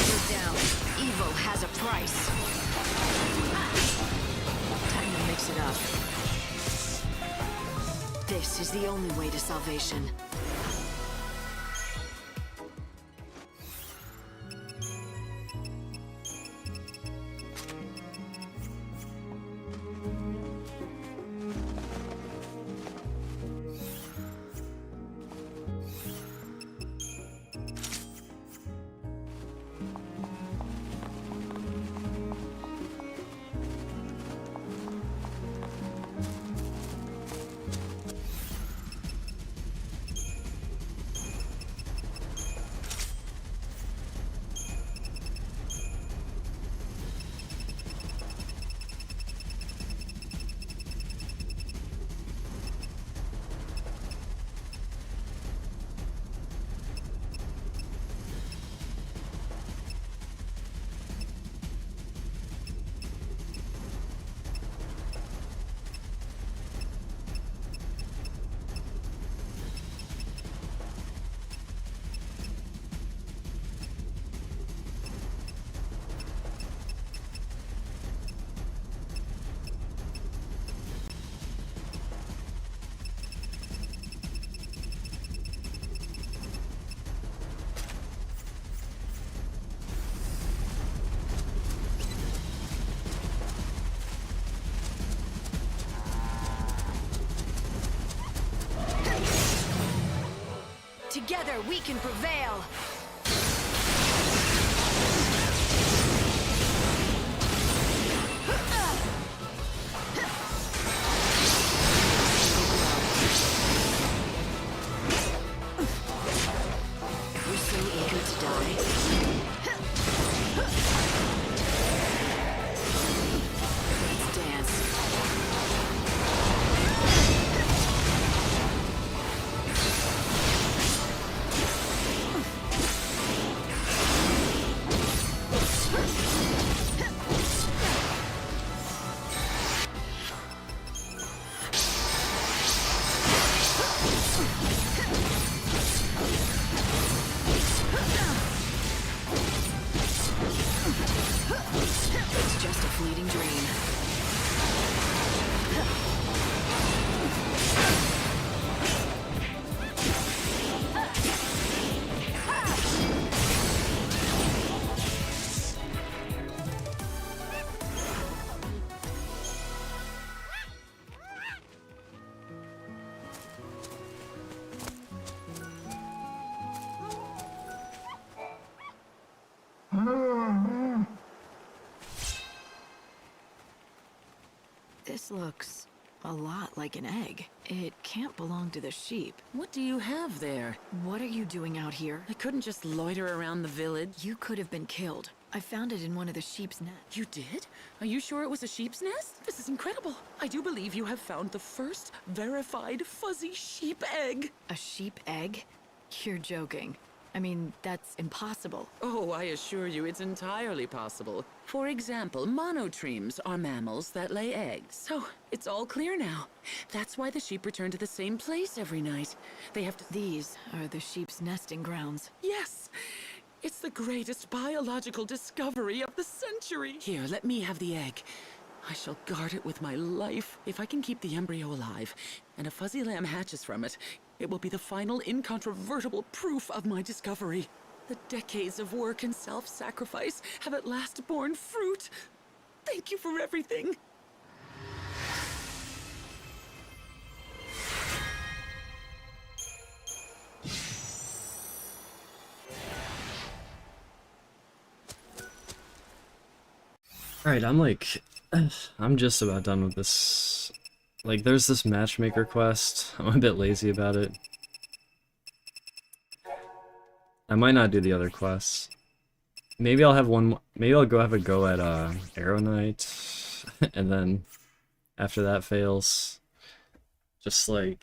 You're down. Evil has a price. Time to mix it up. This is the only way to salvation. Together we can prevail! We're so eager to die. Let's dance. It's just a fleeting dream. This looks a lot like an egg. It can't belong to the sheep. What do you have there? What are you doing out here? I couldn't just loiter around the village. You could have been killed. I found it in one of the sheep's nests. You did? Are you sure it was a sheep's nest? This is incredible. I do believe you have found the first verified fuzzy sheep egg. A sheep egg? You're joking. I mean, that's impossible. Oh, I assure you it's entirely possible. For example, monotremes are mammals that lay eggs. So, it's all clear now. That's why the sheep return to the same place every night. They have to... These are the sheep's nesting grounds. Yes! It's the greatest biological discovery of the century. Here, let me have the egg. I shall guard it with my life. If I can keep the embryo alive, and a fuzzy lamb hatches from it, it will be the final incontrovertible proof of my discovery. The decades of work and self-sacrifice have at last borne fruit. Thank you for everything. Alright, I'm like, I'm just about done with this. Like, there's this matchmaker quest. I'm a bit lazy about it. I might not do the other quests. Maybe I'll have one. Maybe I'll go have a go at Aon Knight, and then after that fails, just end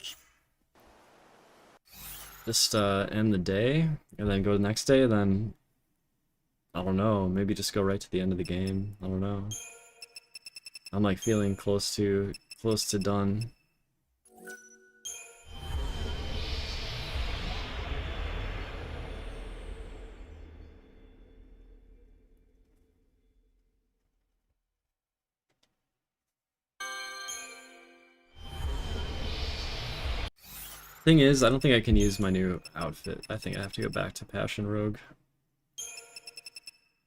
the day, and then go the next day. And then I don't know. Maybe just go right to the end of the game. I don't know. I'm like feeling close to done. Thing is, I don't think I can use my new outfit. I think I have to go back to Passion Rogue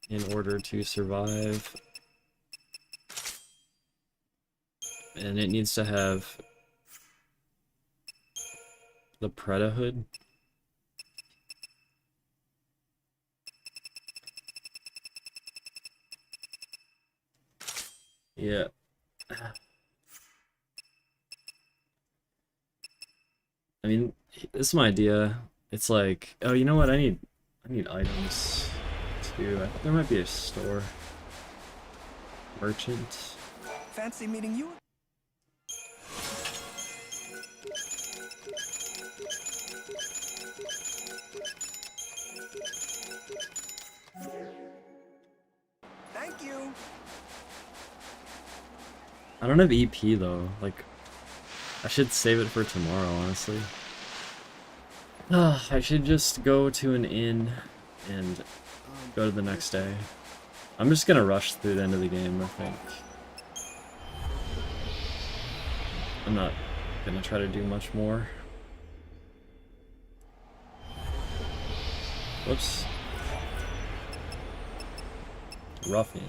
in order to survive. And it needs to have the Preda hood. Yeah. I mean, this is my idea. It's like, oh, you know what? I need items too. I think there might be a store. Merchant. Fancy meeting you? Thank you. I don't have EP though. Like, I should save it for tomorrow, honestly. I should just go to an inn and go to the next day. I'm just gonna rush through the end of the game, I think. I'm not gonna try to do much more. Whoops. Ruffian.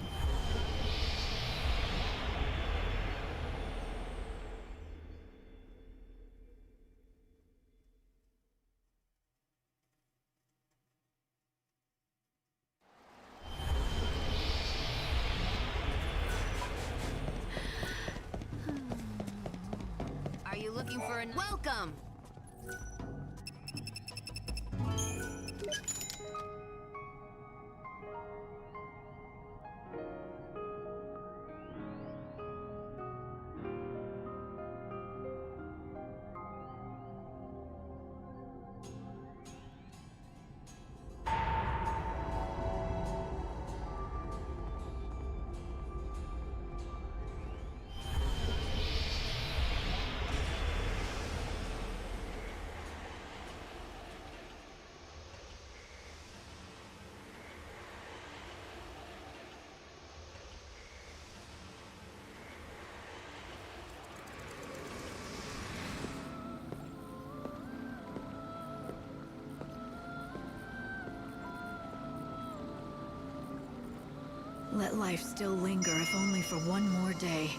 Are you looking for a welcome? Let life still linger, if only for one more day.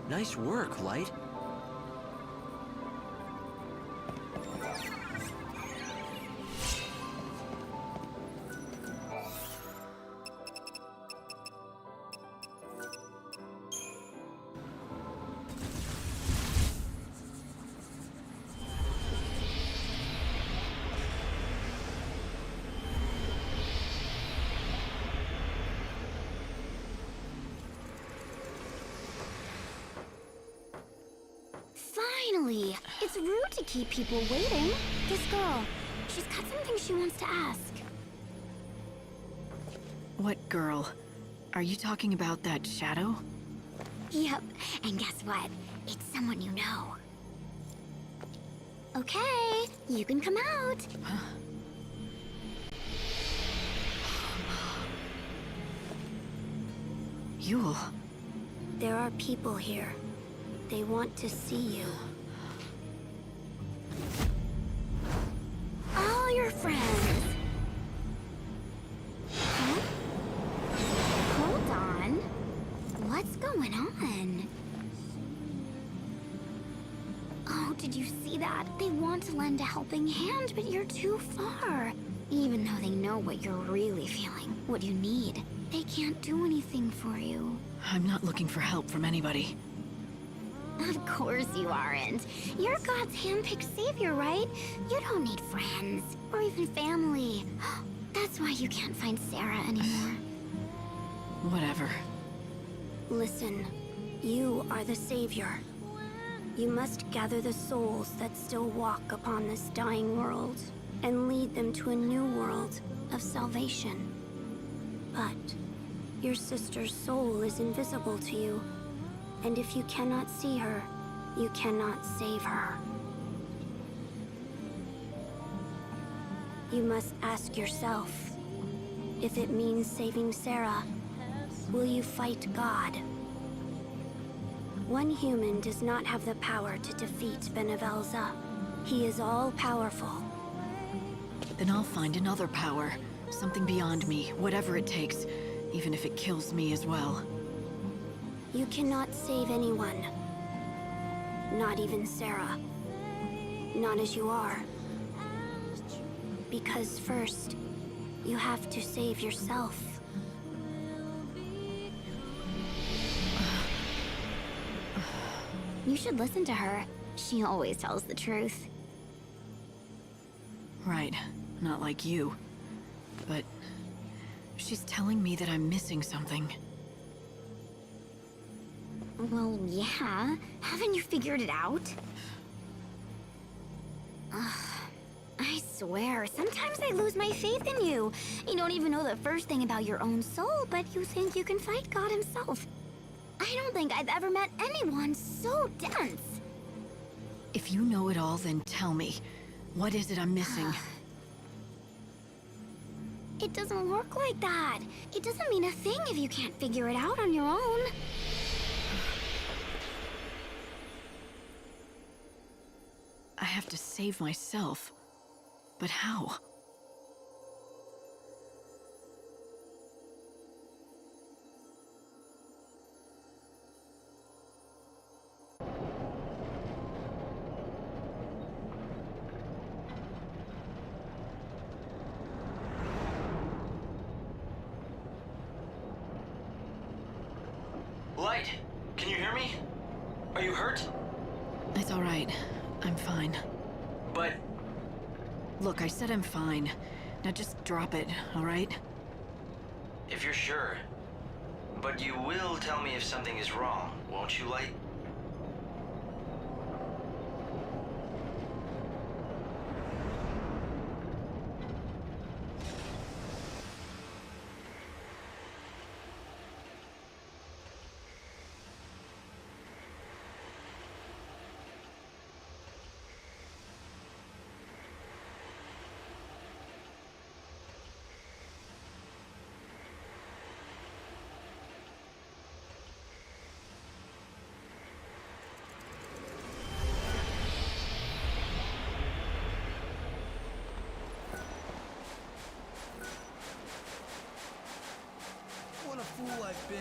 Nice work, Light. Finally! It's rude to keep people waiting. This girl, she's got something she wants to ask. What girl? Are you talking about that shadow? Yep, and guess what? It's someone you know. Okay, you can come out. Yule. There are people here. They want to see you. All your friends. Huh? Hold on. What's going on? Oh, did you see that? They want to lend a helping hand, but you're too far. Even though they know what you're really feeling, what you need, they can't do anything for you. I'm not looking for help from anybody. Of course you aren't. You're God's hand-picked savior, right? You don't need friends, or even family. That's why you can't find Sarah anymore. Whatever. Listen, you are the savior. You must gather the souls that still walk upon this dying world, and lead them to a new world of salvation. But your sister's soul is invisible to you. And if you cannot see her, you cannot save her. You must ask yourself, if it means saving Sarah, will you fight God? One human does not have the power to defeat Benevalza. He is all-powerful. Then I'll find another power. Something beyond me, whatever it takes, even if it kills me as well. You cannot save anyone. Not even Sarah. Not as you are. Because first, you have to save yourself. You should listen to her. She always tells the truth. Right, not like you. But she's telling me that I'm missing something. Well, yeah. Haven't you figured it out? Ugh. I swear, sometimes I lose my faith in you. You don't even know the first thing about your own soul, but you think you can fight God himself. I don't think I've ever met anyone so dense. If you know it all, then tell me. What is it I'm missing? It doesn't work like that. It doesn't mean a thing if you can't figure it out on your own. I have to save myself. But how? Light, can you hear me? Are you hurt? It's all right. I'm fine. But... Look, I said I'm fine. Now just drop it, all right? If you're sure. But you will tell me if something is wrong, won't you, Light? What a fool I've been.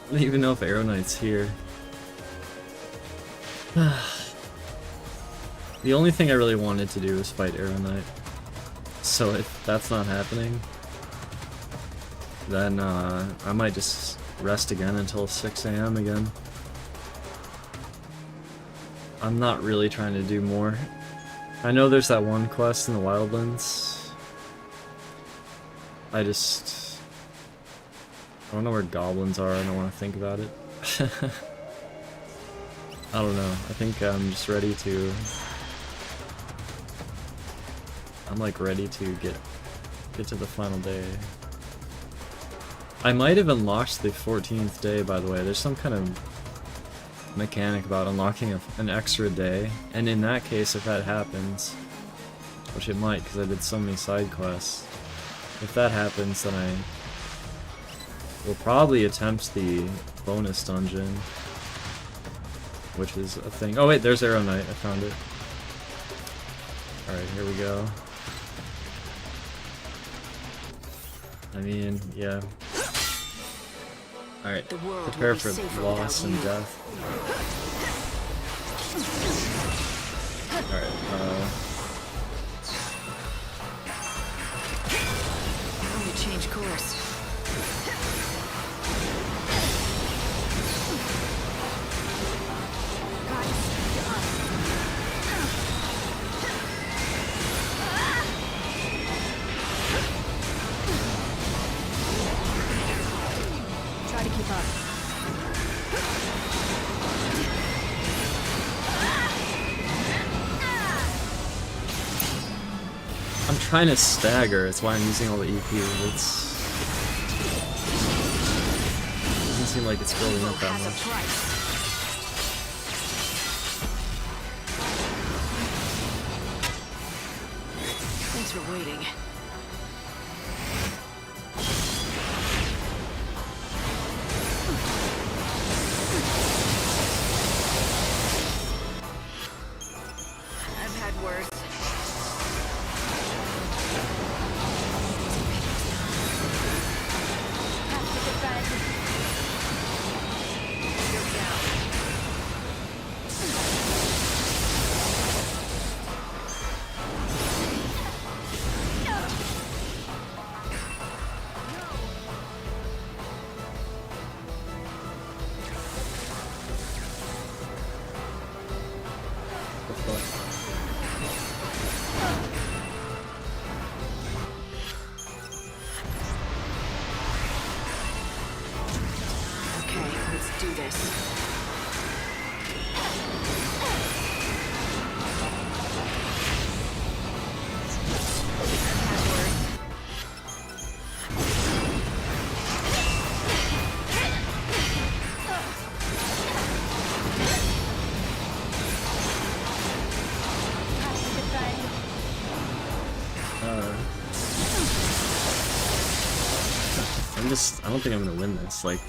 I don't even know if Aon Knight's here. The only thing I really wanted to do was fight Aon Knight. So if that's not happening, then I might just rest again until 6 AM again. I'm not really trying to do more. I know there's that one quest in the Wildlands. I don't know where goblins are, I don't want to think about it. I don't know, I think I'm just ready to... I'm like ready to get to the final day. I might have unlocked the 14th day, by the way. There's some kind of mechanic about unlocking an extra day, and in that case, if that happens, which it might because I did so many side quests, if that happens, then I will probably attempt the bonus dungeon, which is a thing. Oh wait, there's Aon Knight. I found it. Alright, here we go. I mean, yeah. Alright, prepare for loss and death. Alright, Time to change course. Try to keep up. I'm trying to stagger, it's why I'm using all the EP. Doesn't seem like it's building up that much. Thanks for waiting. I've had worse. Do this. I don't think I'm gonna win this, like...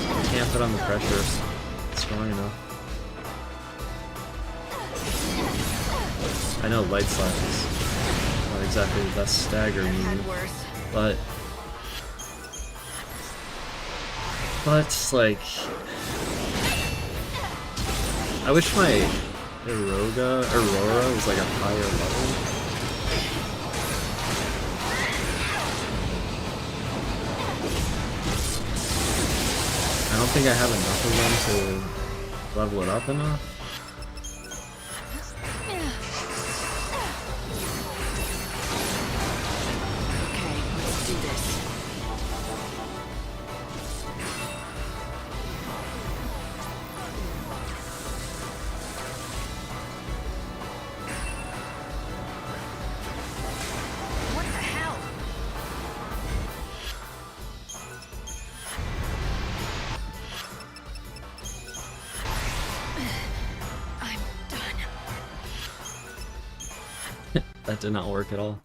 I can't put on the pressure strong enough. I know light slap is not exactly the best stagger move, but like, I wish my Aurora was like a higher level. I don't think I have enough of them to level it up enough. Okay, let's do this. What the hell? That did not work at all.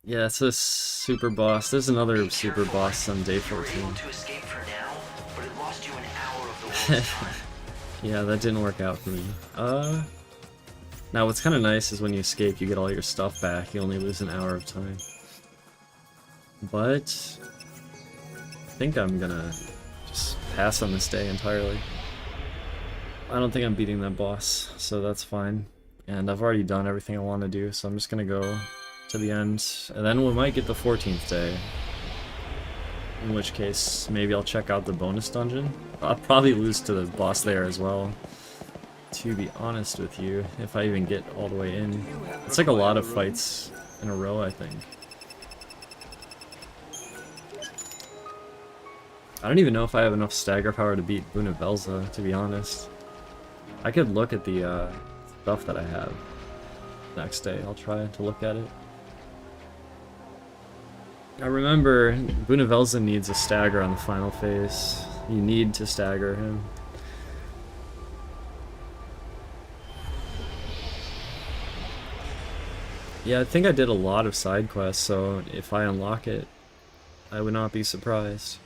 Yeah, it's a super boss. There's another super boss on day 14. Yeah, that didn't work out for me. Now what's kind of nice is when you escape, you get all your stuff back. You only lose an hour of time. But I think I'm gonna just pass on this day entirely. I don't think I'm beating that boss, so that's fine. And I've already done everything I want to do, so I'm just gonna go to the end. And then we might get the 14th day. In which case, maybe I'll check out the bonus dungeon. I'll probably lose to the boss there as well, to be honest with you, if I even get all the way in. It's like a lot of fights in a row, I think. I don't even know if I have enough stagger power to beat Bunavelza, to be honest. I could look at the stuff that I have next day. I'll try to look at it. I remember Bunavelza needs a stagger on the final phase. You need to stagger him. Yeah, I think I did a lot of side quests, so if I unlock it, I would not be surprised.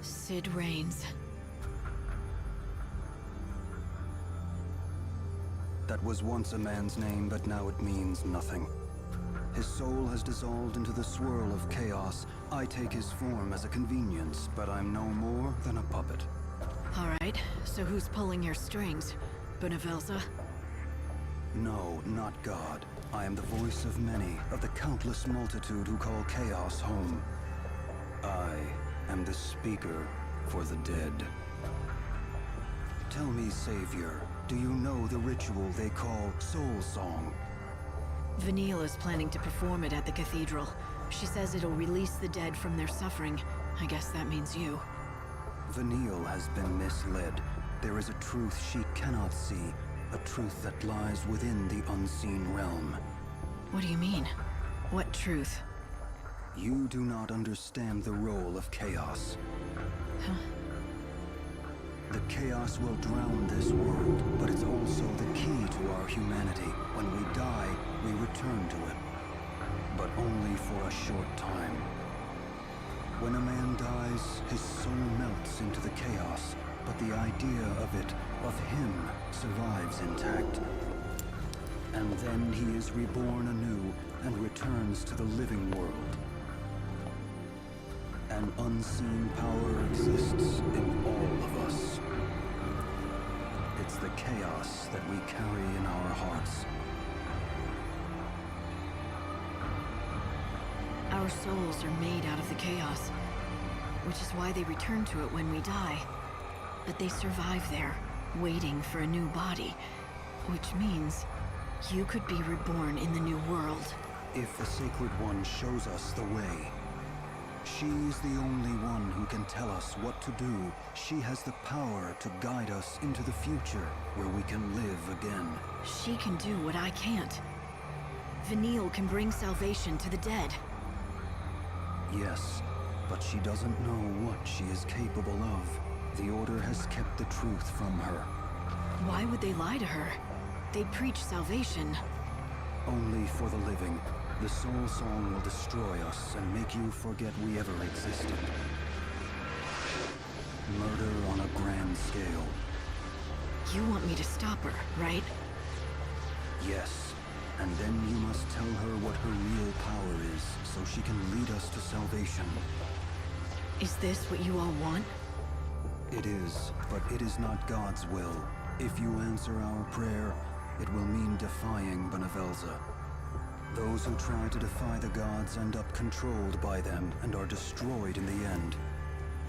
Sid reigns. That was once a man's name, but now it means nothing. His soul has dissolved into the swirl of chaos. I take his form as a convenience, but I'm no more than a puppet. Alright, so who's pulling your strings? Bunavelza? No, not God. I am the voice of many, of the countless multitude who call chaos home. I am the speaker for the dead. Tell me, Savior, do you know the ritual they call Soul Song? Vanille is planning to perform it at the cathedral. She says it'll release the dead from their suffering. I guess that means you. Vanille has been misled. There is a truth she cannot see, a truth that lies within the unseen realm. What do you mean? What truth? You do not understand the role of chaos. Huh? The chaos will drown this world, but it's also the key to our humanity. When we die, we return to it. But only for a short time. When a man dies, his soul melts into the chaos, but the idea of it, of him, survives intact. And then he is reborn anew and returns to the living world. An unseen power exists in all of us. It's the chaos that we carry in our hearts. Our souls are made out of the chaos, which is why they return to it when we die. But they survive there, waiting for a new body, which means you could be reborn in the new world. If the Sacred One shows us the way, she is the only one who can tell us what to do. She has the power to guide us into the future, where we can live again. She can do what I can't. Vanille can bring salvation to the dead. Yes, but she doesn't know what she is capable of. The Order has kept the truth from her. Why would they lie to her? They preach salvation. Only for the living. The Soul Song will destroy us and make you forget we ever existed. Murder on a grand scale. You want me to stop her, right? Yes. And then you must tell her what her real power is, so she can lead us to salvation. Is this what you all want? It is, but it is not God's will. If you answer our prayer, it will mean defying Bunavelza. Those who try to defy the gods end up controlled by them and are destroyed in the end.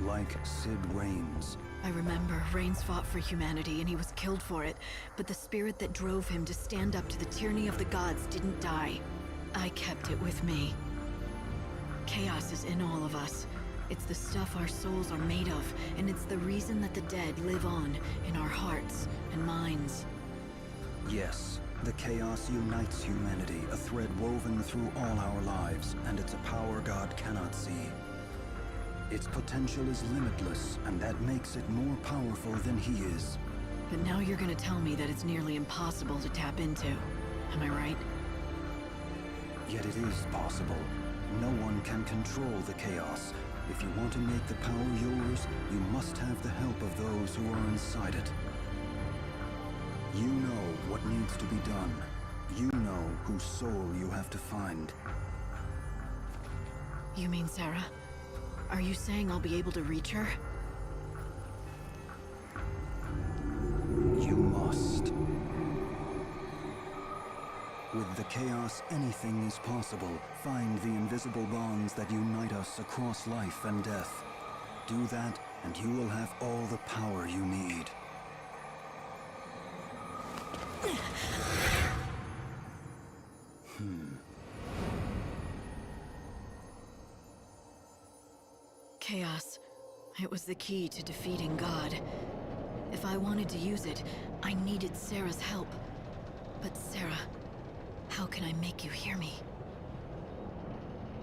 Like Sid Reigns. I remember Reigns fought for humanity and he was killed for it, but the spirit that drove him to stand up to the tyranny of the gods didn't die. I kept it with me. Chaos is in all of us. It's the stuff our souls are made of, and it's the reason that the dead live on in our hearts and minds. Yes, the chaos unites humanity, a thread woven through all our lives, and it's a power God cannot see. Its potential is limitless, and that makes it more powerful than he is. But now you're gonna tell me that it's nearly impossible to tap into. Am I right? Yet it is possible. no one can control the chaos. If you want to make the power yours, you must have the help of those who are inside it. You know what needs to be done. You know whose soul you have to find. You mean Sarah? Are you saying I'll be able to reach her? You must. With the chaos, anything is possible. Find the invisible bonds that unite us across life and death. Do that, and you will have all the power you need. Chaos. It was the key to defeating God. If I wanted to use it, I needed Sarah's help. But Sarah, how can I make you hear me?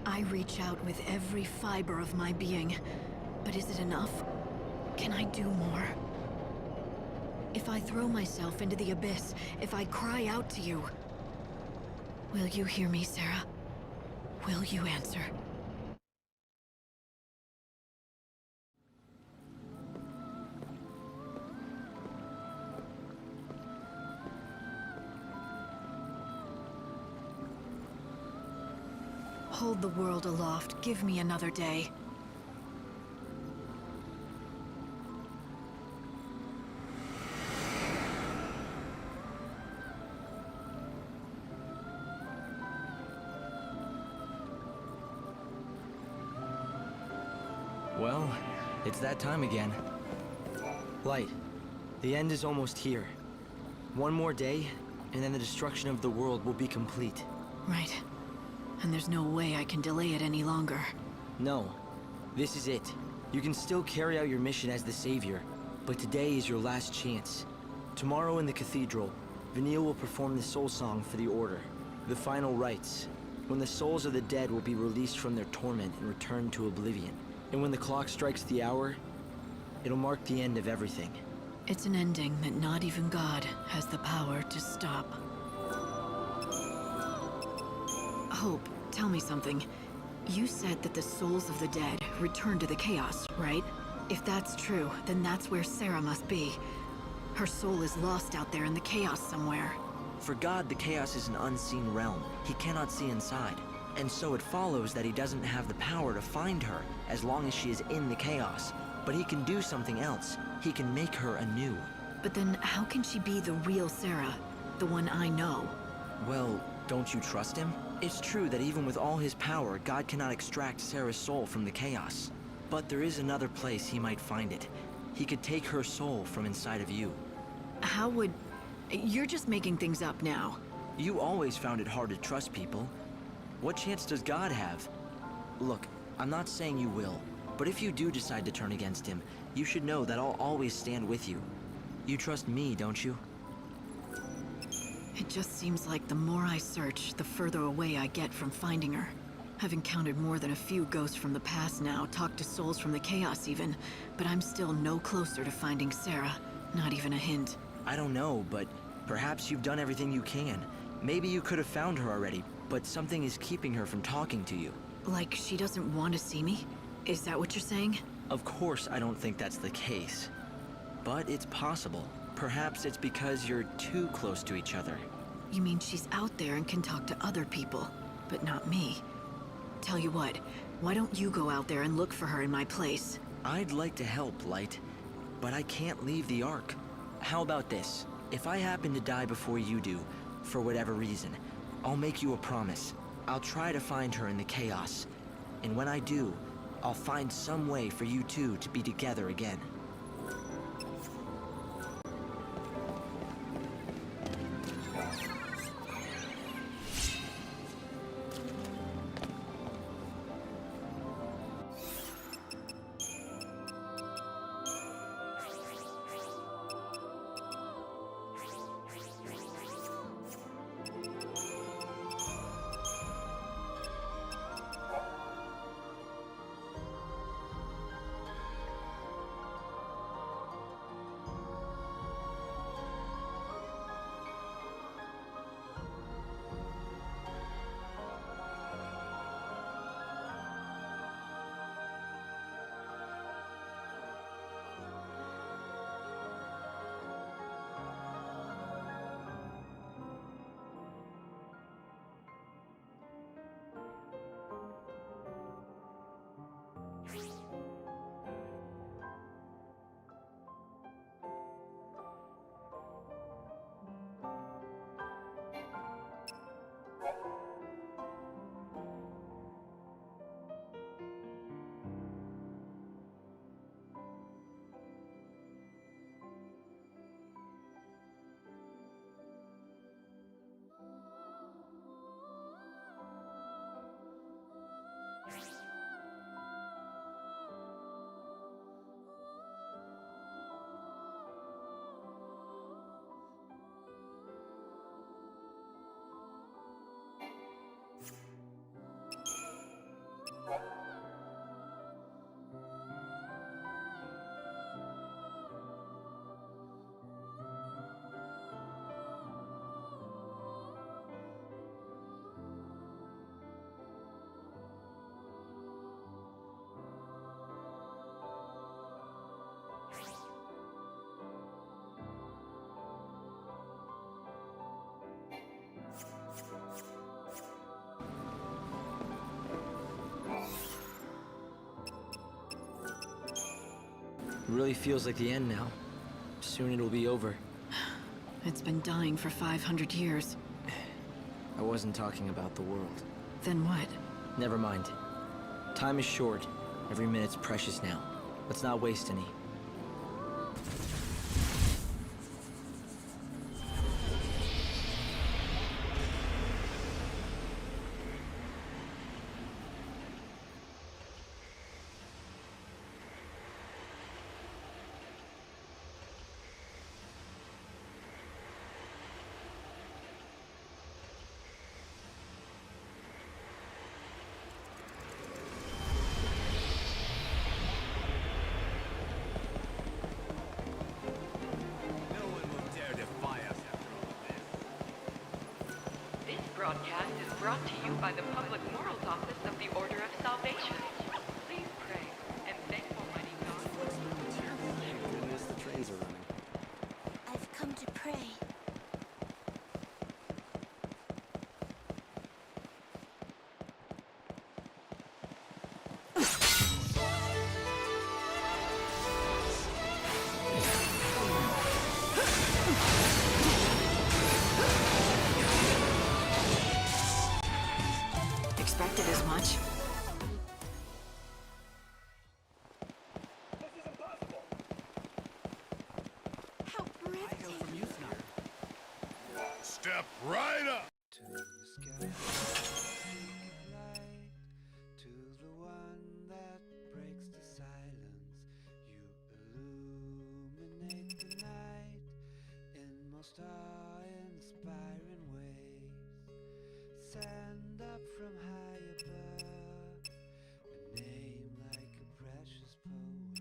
I reach out with every fiber of my being, but is it enough? Can I do more? If I throw myself into the abyss, if I cry out to you, will you hear me, Sarah? Will you answer? Hold the world aloft. Give me another day. Well, it's that time again. Light, the end is almost here. One more day, and then the destruction of the world will be complete. Right. And there's no way I can delay it any longer. No, this is it. You can still carry out your mission as the Savior, but today is your last chance. Tomorrow in the cathedral, Vanille will perform the soul song for the Order, the final rites, when the souls of the dead will be released from their torment and returned to oblivion. And when the clock strikes the hour, it'll mark the end of everything. It's an ending that not even God has the power to stop. Hope, tell me something. You said that the souls of the dead return to the chaos, right? If that's true, then that's where Sarah must be. Her soul is lost out there in the chaos somewhere. For God, the chaos is an unseen realm. He cannot see inside. And so it follows that he doesn't have the power to find her as long as she is in the chaos. But he can do something else. He can make her anew. But then how can she be the real Sarah? The one I know? Well, don't you trust him? It's true that even with all his power, God cannot extract Sarah's soul from the chaos. But there is another place he might find it. He could take her soul from inside of you. How would... You're just making things up now. You always found it hard to trust people. What chance does God have? Look, I'm not saying you will, but if you do decide to turn against him, you should know that I'll always stand with you. You trust me, don't you? It just seems like the more I search, the further away I get from finding her. I've encountered more than a few ghosts from the past now, talked to souls from the chaos even, but I'm still no closer to finding Sarah. Not even a hint. I don't know, but perhaps you've done everything you can. Maybe you could have found her already, but something is keeping her from talking to you. Like she doesn't want to see me? Is that what you're saying? Of course I don't think that's the case. But it's possible. Perhaps it's because you're too close to each other. You mean she's out there and can talk to other people, but not me? Tell you what, why don't you go out there and look for her in my place? I'd like to help, Light, but I can't leave the Ark. How about this? If I happen to die before you do, for whatever reason, I'll make you a promise. I'll try to find her in the chaos. And when I do, I'll find some way for you two to be together again. really feels like the end now. Soon it'll be over. It's been dying for 500 years. I wasn't talking about the world. Then what? Never mind. Time is short. Every minute's precious now. Let's not waste any. Broadcast is brought to you by the Public Morals Office of the Order of Salvation. Please pray and thank Almighty God. Thank goodness the trains are running. I've come to pray. Expected as much. How breathtaking. Step right up! To the one that breaks the silence, you illuminate the night in most awe-inspiring ways. Send up from high above, a name like a precious poem.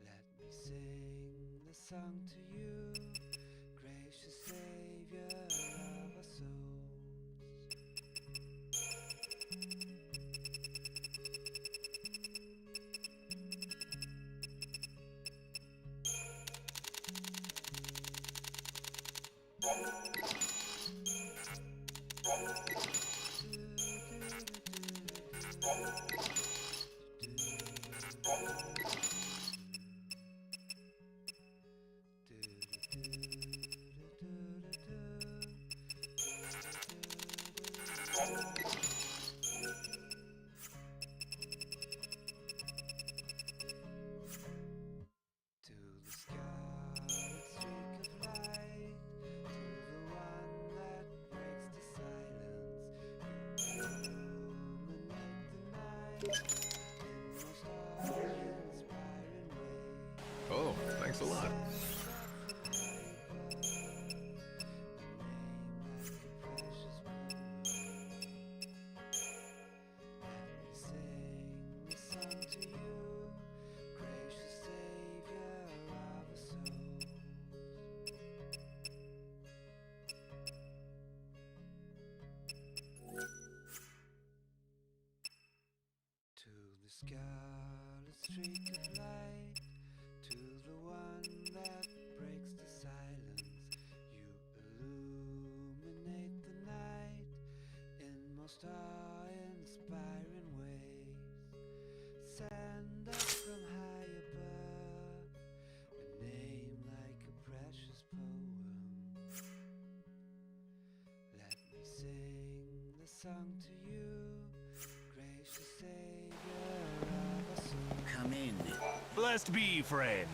Let me sing the song to you, gracious Savior of our souls. Oh, thanks a lot. Scarlet streak of light, to the one that breaks the silence, you illuminate the night in most awe-inspiring ways. Send up from high above, a name like a precious poem. Let me sing the song to you, gracious Savior. Come in. Blessed be, friend.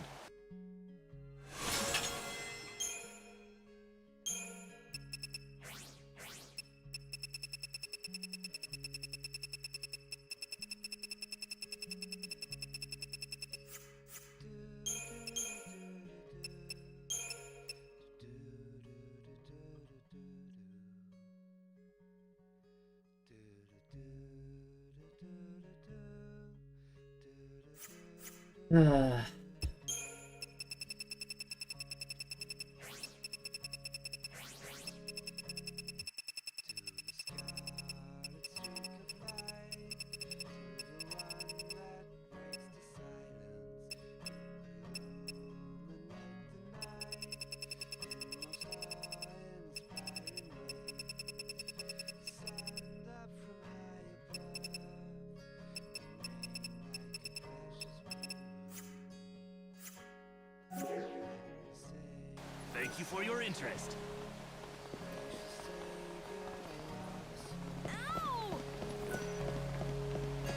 you for your interest.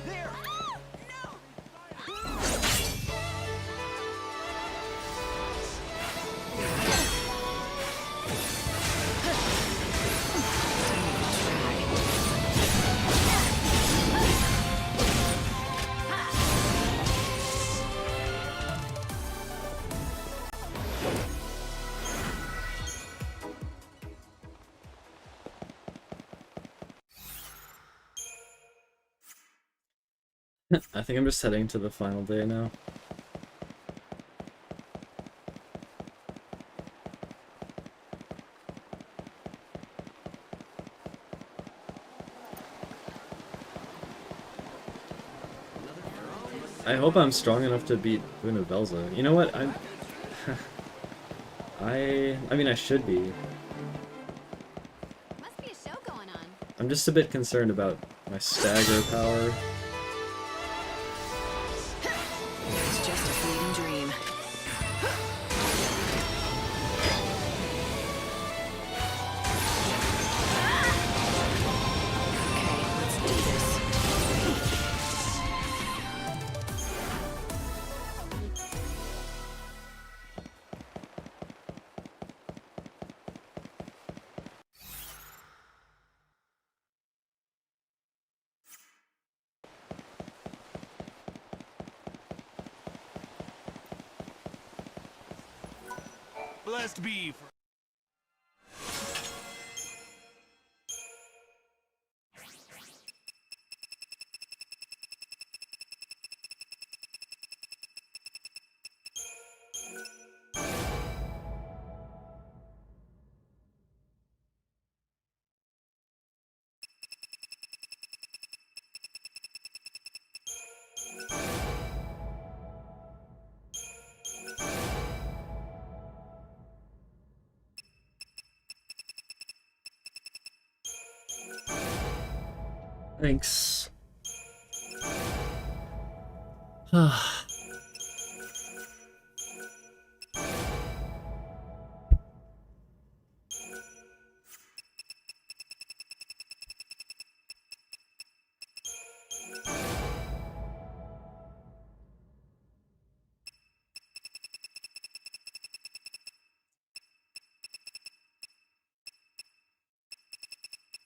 There! I think I'm just heading to the final day now. I hope I'm strong enough to beat Una Belza. You know what? I mean, I should be. Must be a show going on. I'm just a bit concerned about my stagger power. It's just a fleeting dream. Okay, let's do this. Blessed be. Thanks. I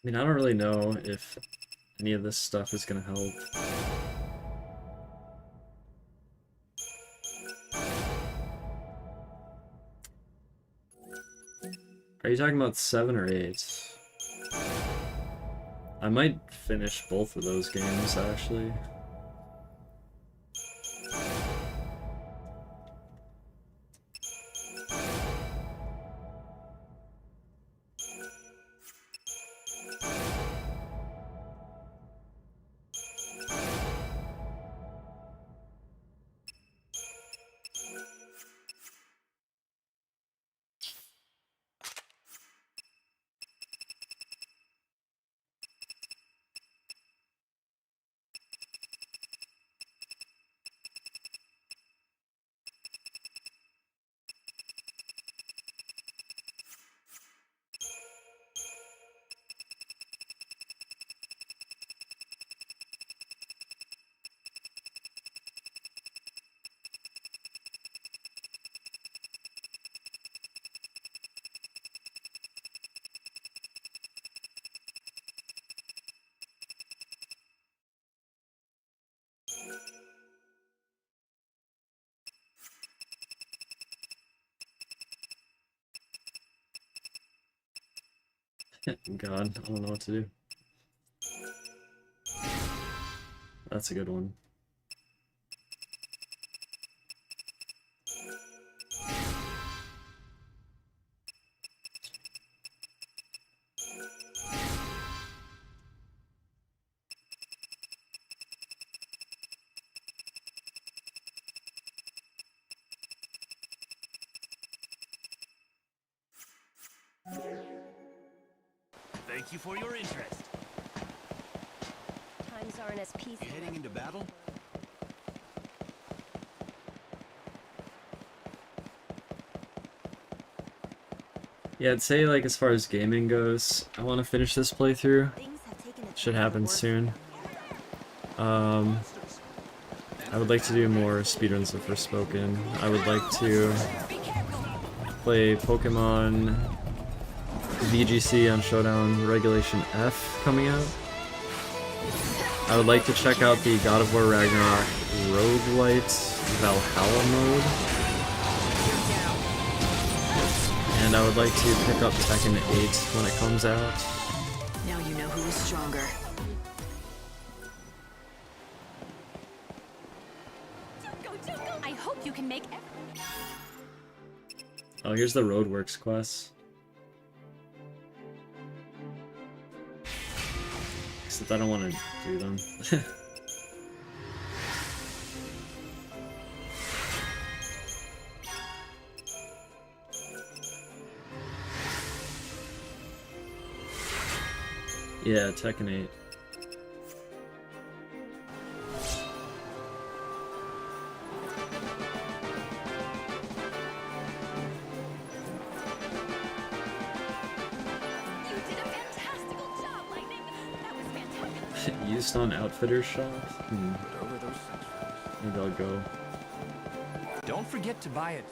mean, I don't really know if any of this stuff is gonna help. Are you talking about 7 or 8? I might finish both of those games, actually. God, I don't know what to do. That's a good one. Thank you for your interest. Times aren't as peaceful. You heading into battle? Yeah, I'd say like as far as gaming goes, I want to finish this playthrough. Should happen soon. I would like to do more speedruns of Forspoken. I would like to play Pokemon VGC on Showdown Regulation F coming out. I would like to check out the God of War Ragnarok Roguelite Valhalla mode. And I would like to pick up Tekken 8 when it comes out. Now you know who is stronger. I hope you can make. Oh, here's the Roadworks quest. Except I don't want to do them. Yeah, Tekken 8. Used on Outfitter shop? Maybe I'll go. Don't forget to buy it.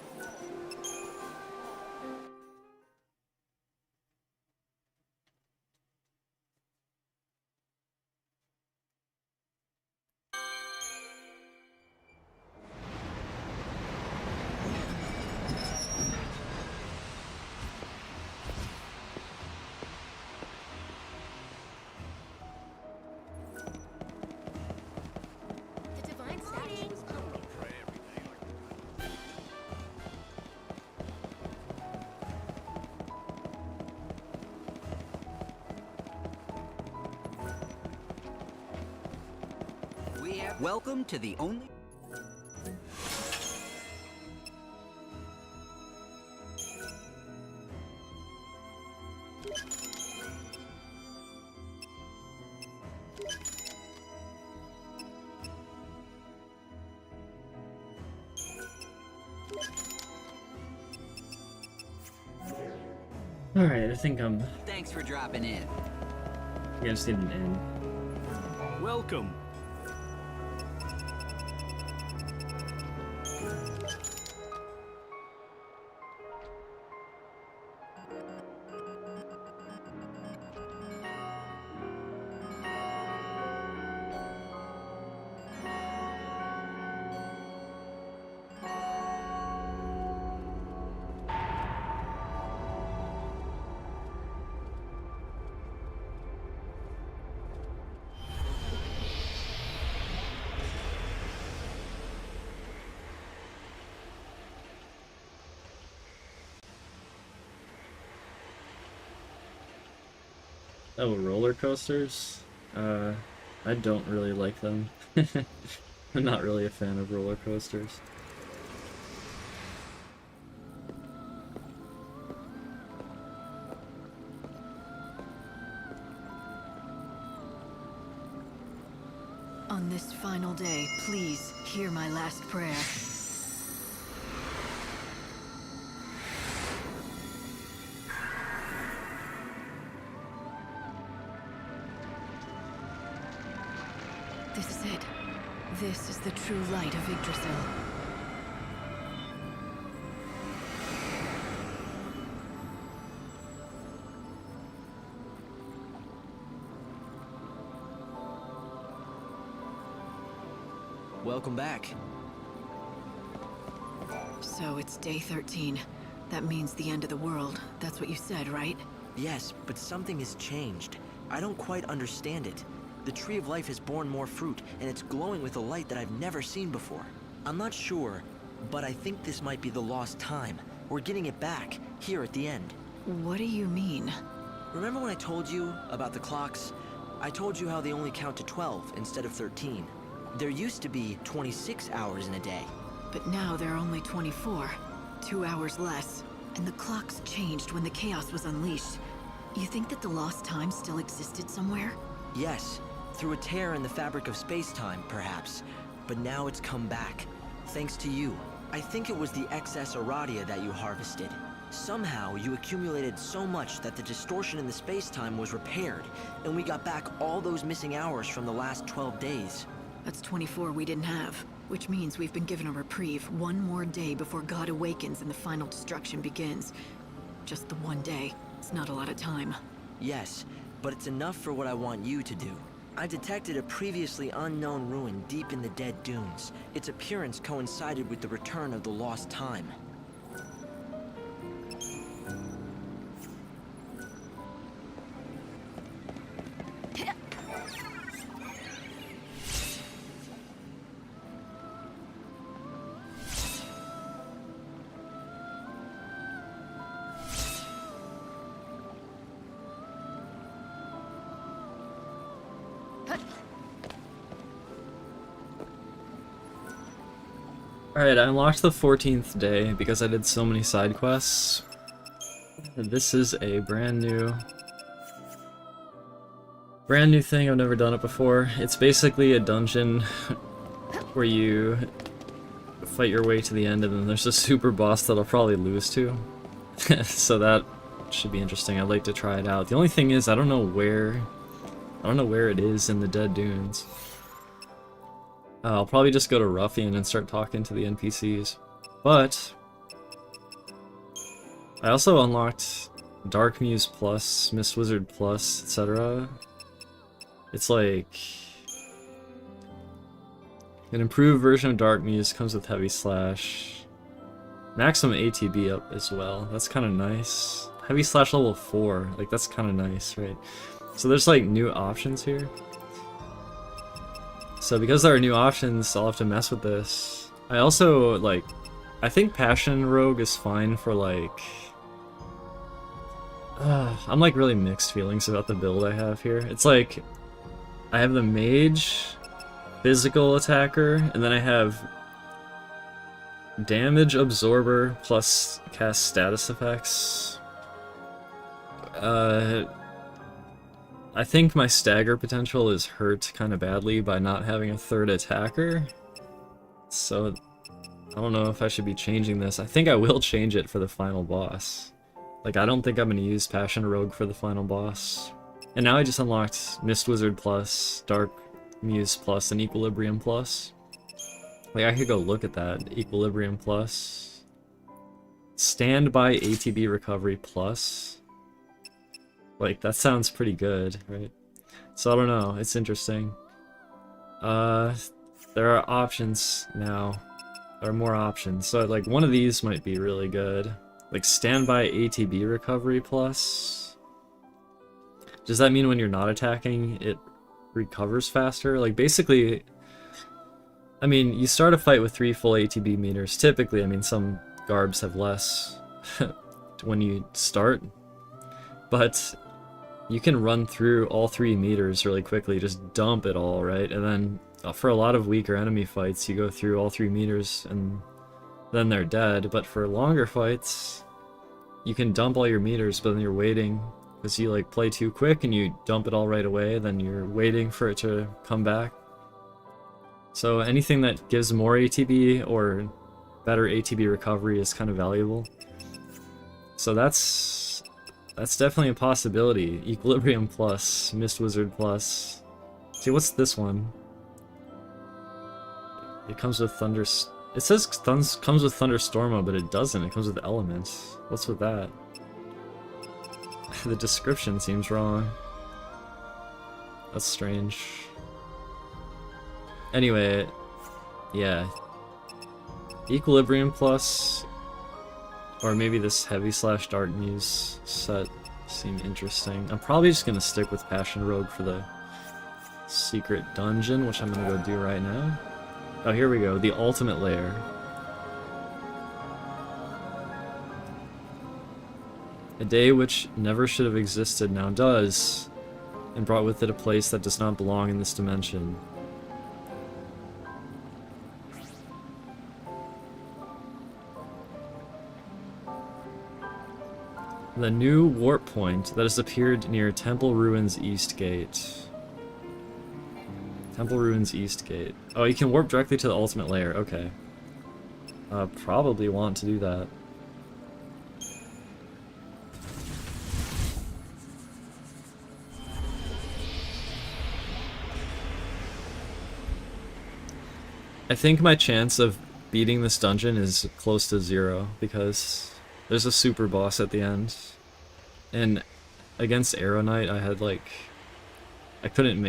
Welcome to the only... Alright, I think I'm... Thanks for dropping in. I just need an in. Welcome. Oh, roller coasters? I don't really like them. I'm not really a fan of roller coasters. On this final day, please hear my last prayer. This is it. This is the true light of Yggdrasil. Welcome back. So it's day 13. That means the end of the world. That's what you said, right? Yes, but something has changed. I don't quite understand it. The Tree of Life has borne more fruit, and it's glowing with a light that I've never seen before. I'm not sure, but I think this might be the lost time. We're getting it back, here at the end. What do you mean? Remember when I told you about the clocks? I told you how they only count to 12 instead of 13. There used to be 26 hours in a day. But now there are only 24. 2 hours less. And the clocks changed when the chaos was unleashed. You think that the lost time still existed somewhere? Yes, through a tear in the fabric of space-time, perhaps. But now it's come back, thanks to you. I think it was the XS Aradia that you harvested. Somehow, you accumulated so much that the distortion in the space-time was repaired, and we got back all those missing hours from the last 12 days. That's 24 we didn't have, which means we've been given a reprieve one more day before God awakens and the final destruction begins. Just the one day. It's not a lot of time. Yes, but it's enough for what I want you to do. I detected a previously unknown ruin deep in the Dead Dunes. Its appearance coincided with the return of the lost time. Alright, I unlocked the 14th day because I did so many side quests. This is a brand new thing. I've never done it before. It's basically a dungeon where you fight your way to the end, and then there's a super boss that I'll probably lose to. So that should be interesting. I'd like to try it out. The only thing is I don't know where it is in the Dead Dunes. I'll probably just go to Ruffian and start talking to the NPCs. But I also unlocked Dark Muse Plus, Mist Wizard Plus, etc. It's like an improved version of Dark Muse, comes with Heavy Slash. Maximum ATB up as well. That's kind of nice. Heavy Slash level 4, like that's kind of nice, right? So there's like new options here. So because there are new options, I'll have to mess with this. I also, like, I think Passion Rogue is fine for, like... I'm, like, really mixed feelings about the build I have here. It's like, I have the Mage, Physical Attacker, and then I have Damage Absorber plus cast status effects. I think my stagger potential is hurt kind of badly by not having a third attacker. So, I don't know if I should be changing this. I think I will change it for the final boss. Like, I don't think I'm going to use Passion Rogue for the final boss. And now I just unlocked Mist Wizard Plus, Dark Muse Plus, and Equilibrium Plus. Like, I could go look at that. Equilibrium Plus. Standby ATB Recovery Plus. Like, that sounds pretty good, right? So I don't know, it's interesting. There are options now. There are more options. So, like, one of these might be really good. Like, Standby ATB Recovery Plus. Does that mean when you're not attacking, it recovers faster? Like, basically, I mean, you start a fight with 3 full ATB meters. Typically, I mean, some Garbs have less when you start. But you can run through all 3 meters really quickly, just dump it all, right? And then for a lot of weaker enemy fights, you go through all 3 meters and then they're dead. But for longer fights, you can dump all your meters, but then you're waiting because you like play too quick and you dump it all right away, then you're waiting for it to come back. So anything that gives more ATB or better ATB recovery is kind of valuable. So that's definitely a possibility. Equilibrium Plus, Mist Wizard Plus. See, what's this one? It comes with Thunder... It says comes with Thunderstormo, but it doesn't. It comes with Elements. What's with that? The description seems wrong. That's strange. Anyway, yeah. Equilibrium Plus... Or maybe this Heavy Slash Dark Muse set seem interesting. I'm probably just gonna stick with Passion Rogue for the secret dungeon, which I'm gonna go do right now. Oh, here we go, the ultimate lair. A day which never should have existed now does, and brought with it a place that does not belong in this dimension. The new warp point that has appeared near Temple Ruins East Gate. Temple Ruins East Gate. Oh, you can warp directly to the ultimate lair, okay. Probably want to do that. I think my chance of beating this dungeon is close to 0 because there's a super boss at the end. And against Aon Knight, I had like I couldn't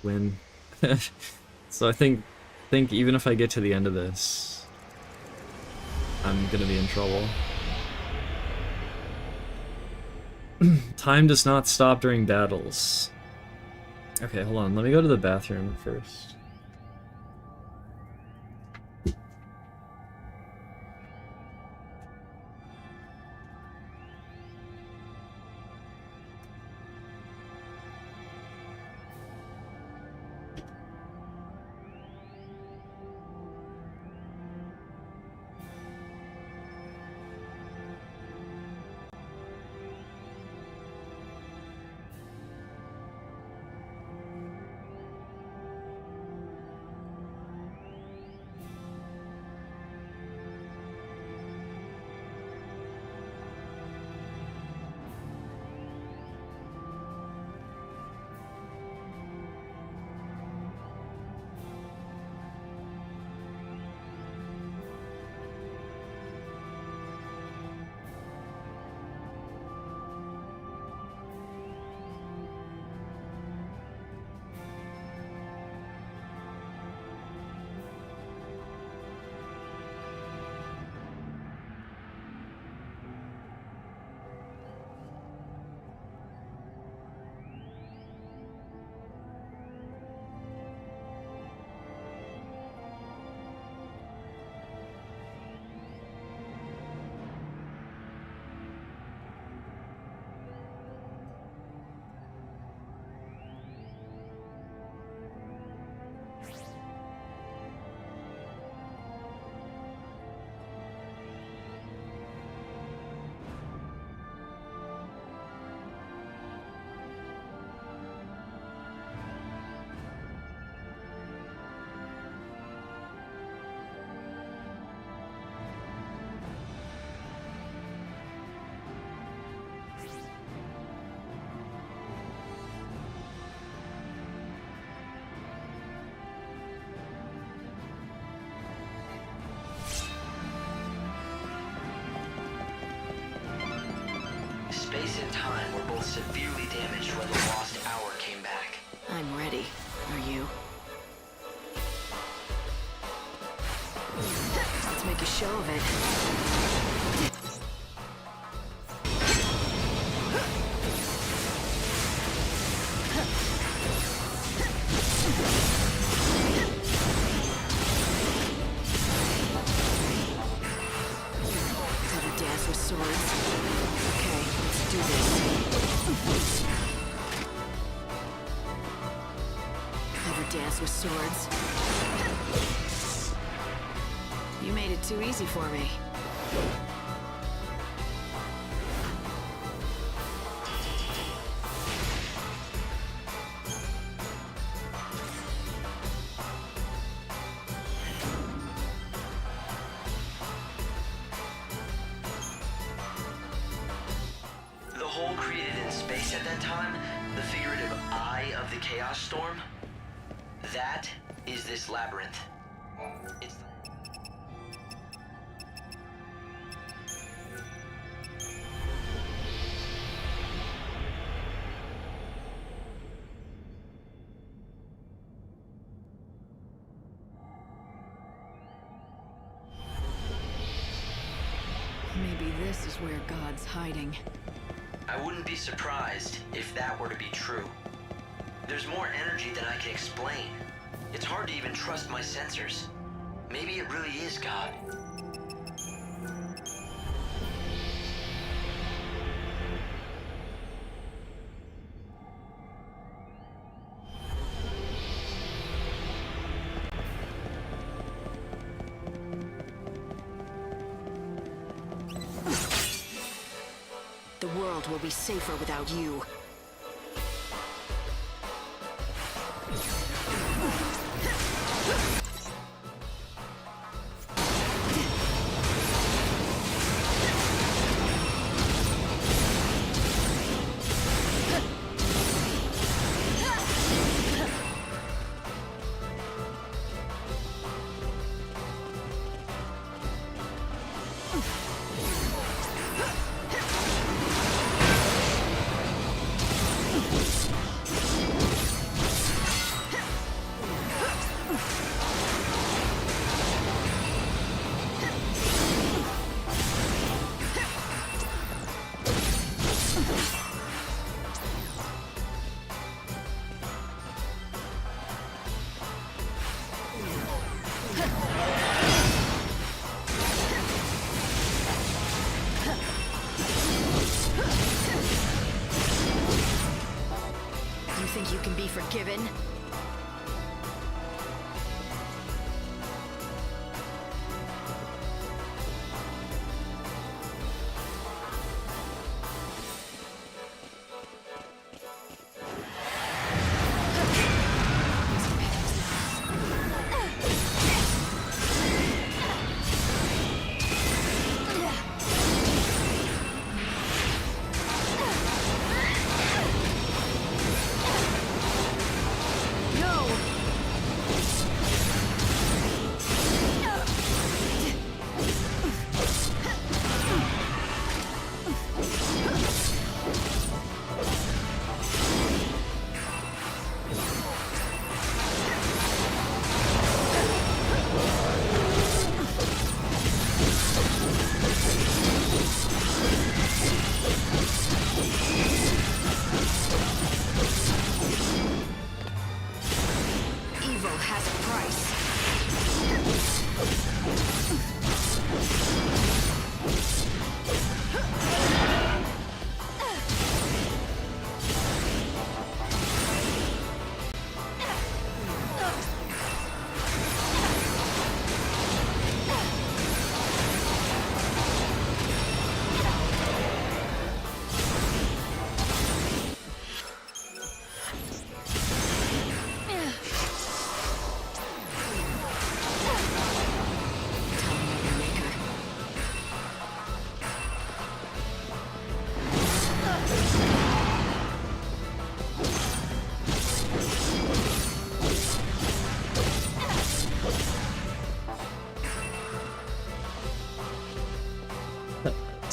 win. So I think even if I get to the end of this, I'm gonna be in trouble. Time does not stop during battles. Okay, hold on. Let me go to the bathroom first. Space and time were both severely damaged when the lost hour came back. I'm ready. Are you? Let's make a show of it. Ever dance with swords? Okay, let's do this. Ever dance with swords? You made it too easy for me. The hole created in space at that time, the figurative eye of the Chaos Storm, that is this labyrinth. It's Maybe this is where God's hiding. I wouldn't be surprised if that were to be true. There's more energy than I can explain. It's hard to even trust my sensors. Maybe it really is God. The world will be safer without you. forgiven?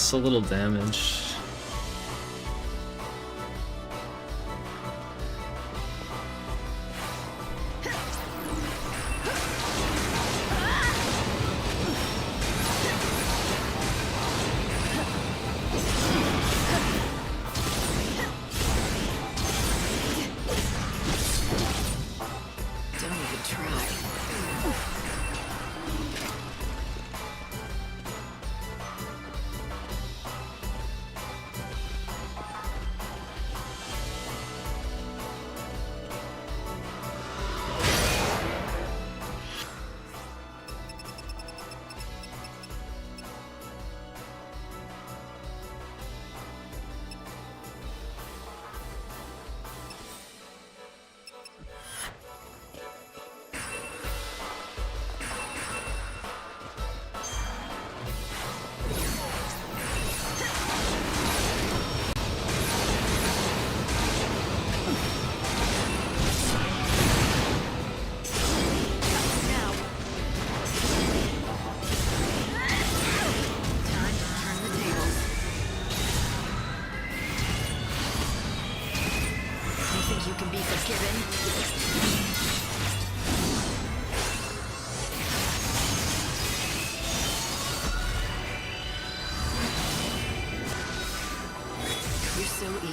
It's a little damage. Don't even try.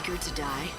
Eager to die?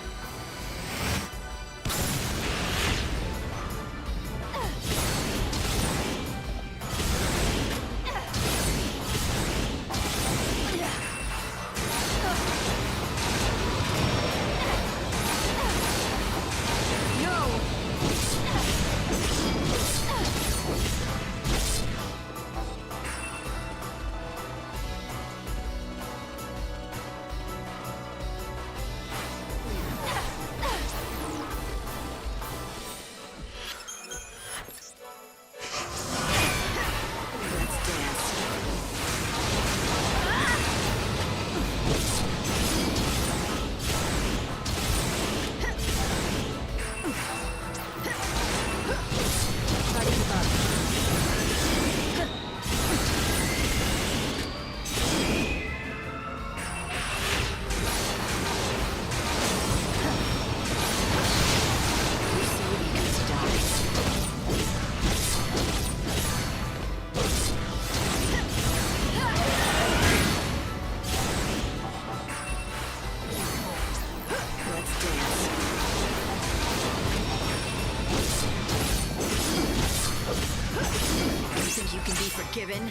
Forgiven?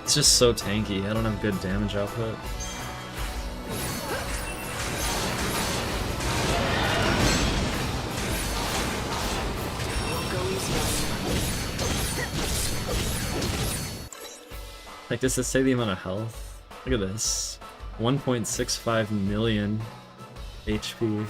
It's just so tanky. I don't have good damage output. Like, does this say the amount of health? Look at this. 1.65 million HP.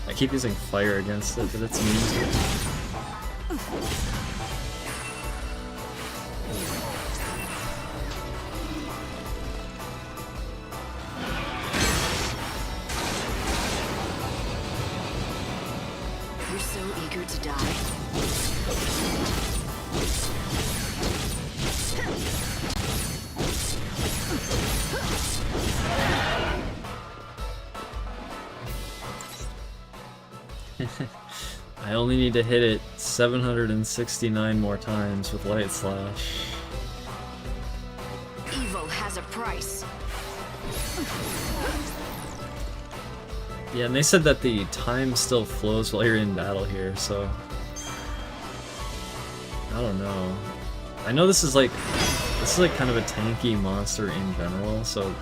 I keep using fire against it, but it's immune to it. You're so eager to die. I only need to hit it 769 more times with Light Slash. Evil has a price. Yeah, and they said that the time still flows while you're in battle here, so I don't know. I know this is like kind of a tanky monster in general, so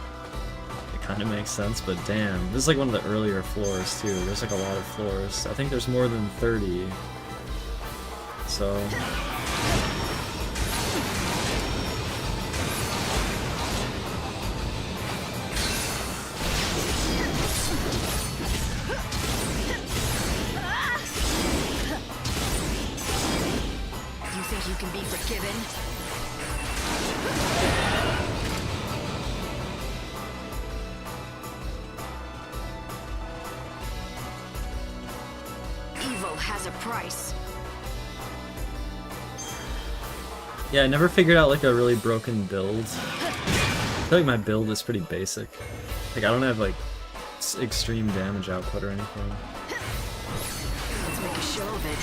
it kind of makes sense, but damn, this is like one of the earlier floors too. There's like a lot of floors. I think there's more than 30. So You think you can be forgiven? Evil has a price. yeah, I never figured out like a really broken build. I feel like my build is pretty basic. Like I don't have like extreme damage output or anything. Let's make a show of it.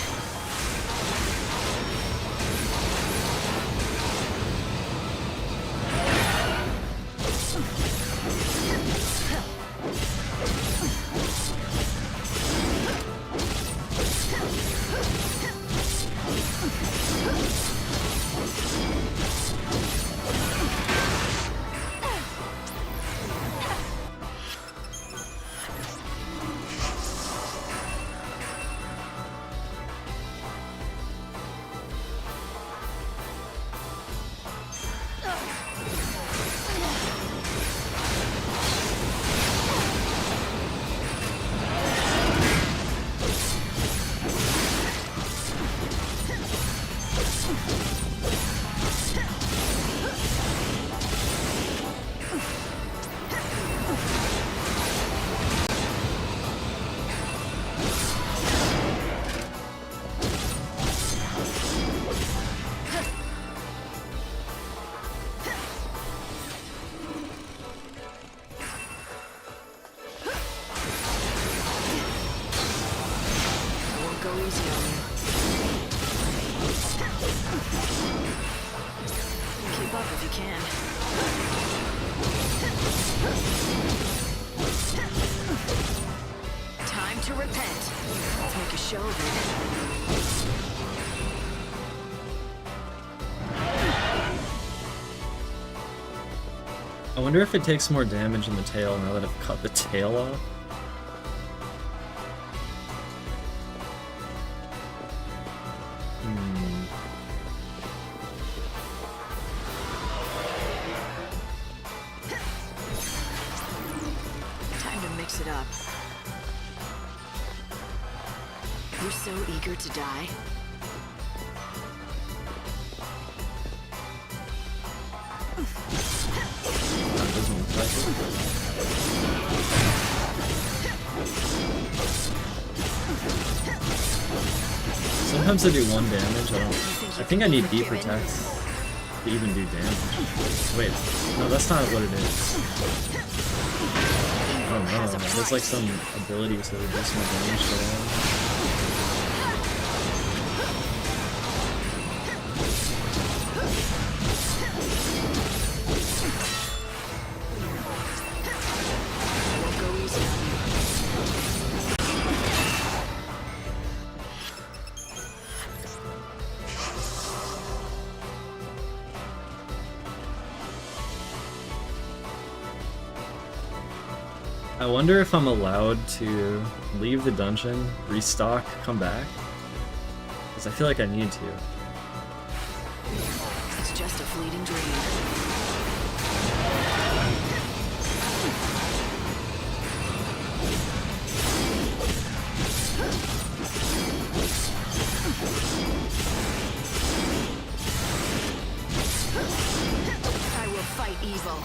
Time to repent. Let's make a show of I wonder if it takes more damage in the tail now that I've cut the tail off. Time to mix it up. You're so eager to die. exactly. Sometimes I do 1 damage. I think I need B protect to even do damage. Wait, no, that's not what it is. I don't know. There's like some abilities that reduce my damage to that. I wonder if I'm allowed to leave the dungeon, restock, come back? Because I feel like I need to. It's just a fleeting dream. I will fight evil.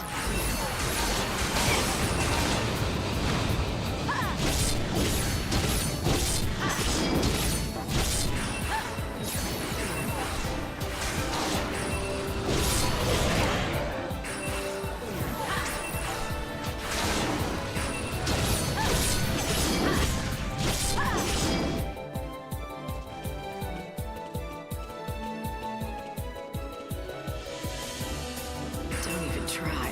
Don't even try.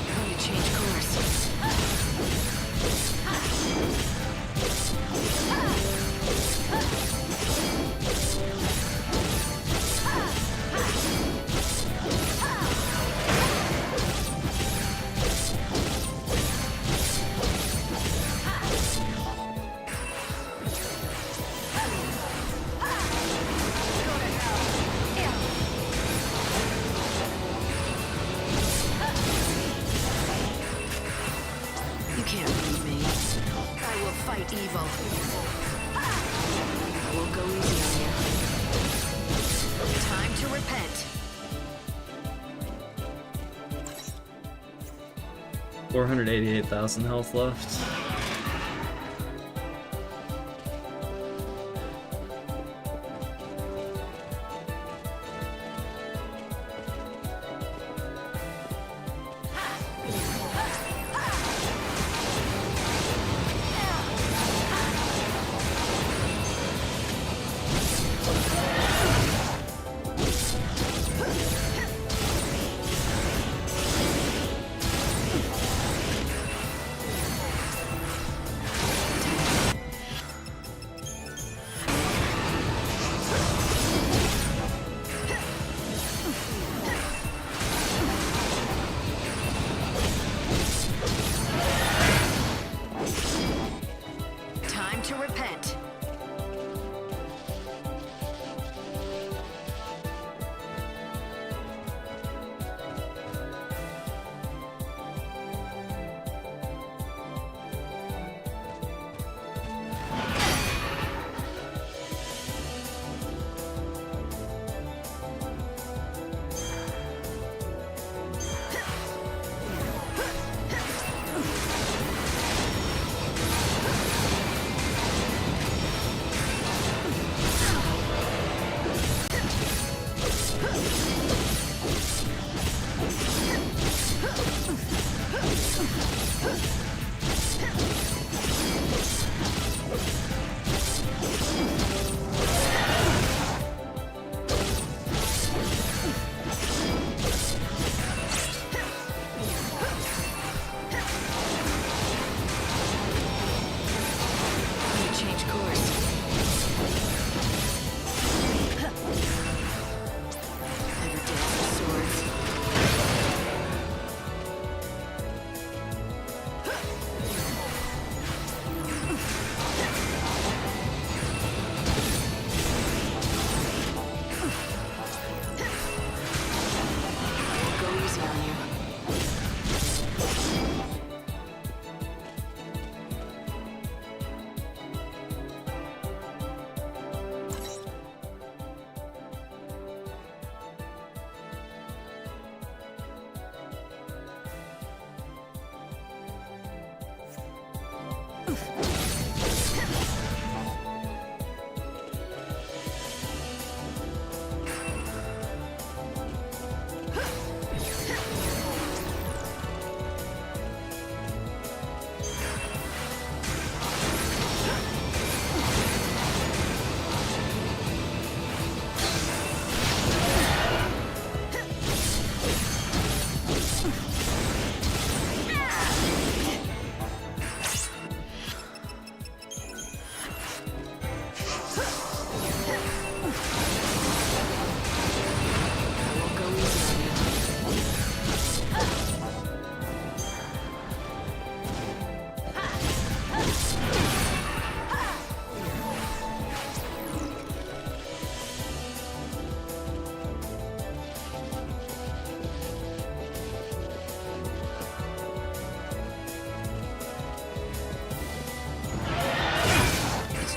Going to change course. You can't beat me. I will fight evil. I will go easy on you. Time to repent. 488,000 health left.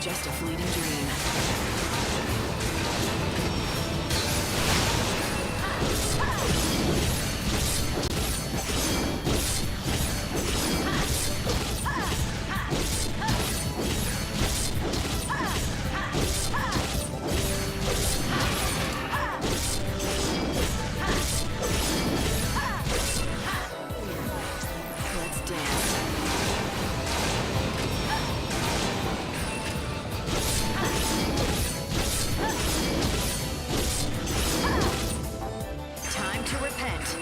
Just a fleeting dream. Let's dance. Time to repent.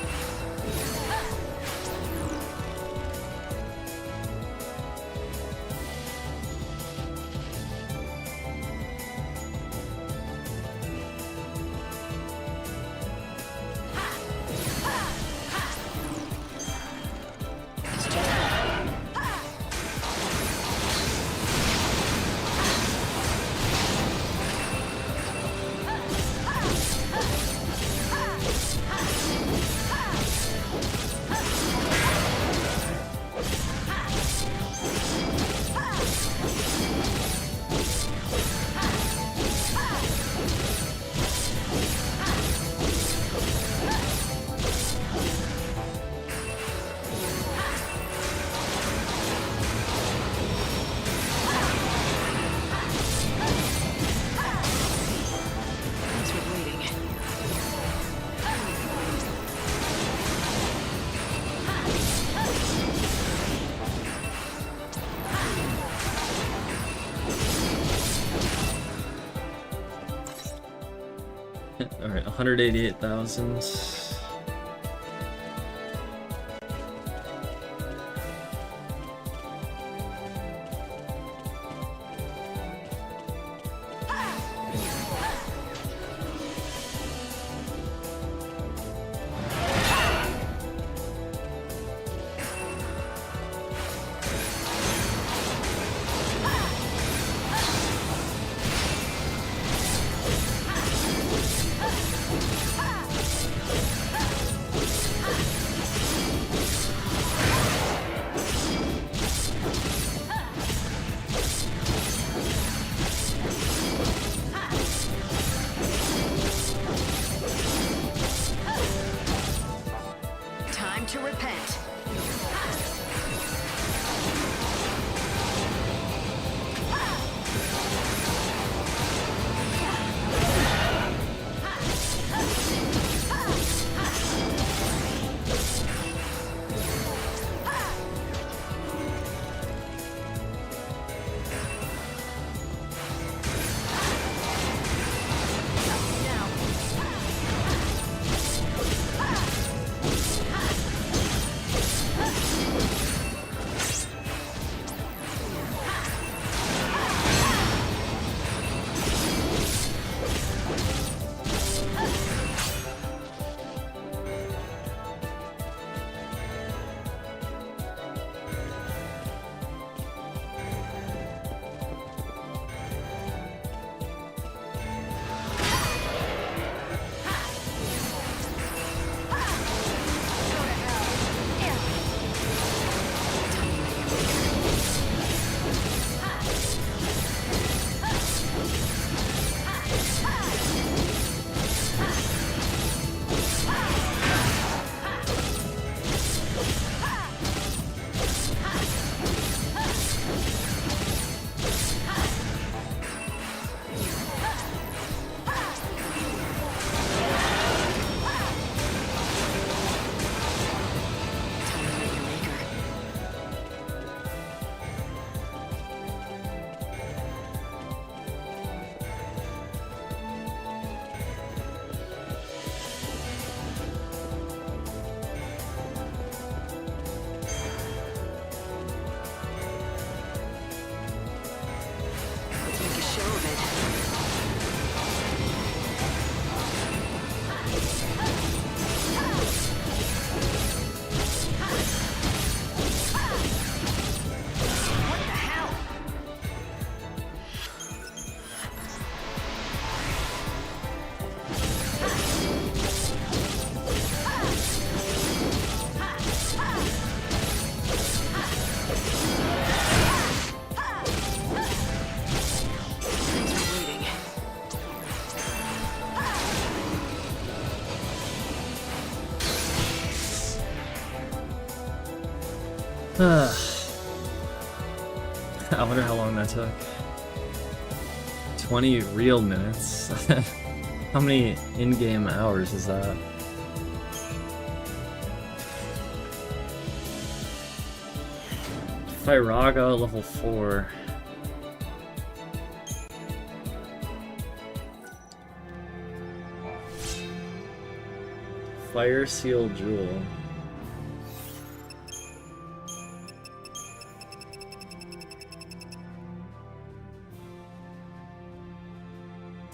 Alright, 188,000. I wonder how long that took. 20 real minutes. How many in-game hours is that? Firaga, level 4. Fire Seal Jewel.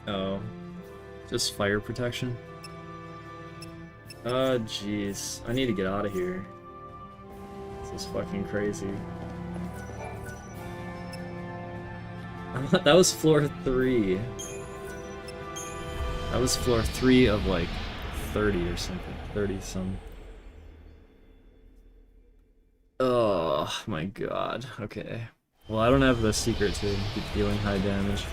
Oh. Just fire protection? Jeez. I need to get out of here. This is fucking crazy. That was floor 3. That was floor 3 of like 30 or something. 30 some. Oh my god. Okay. Well, I don't have the secret to keep dealing high damage.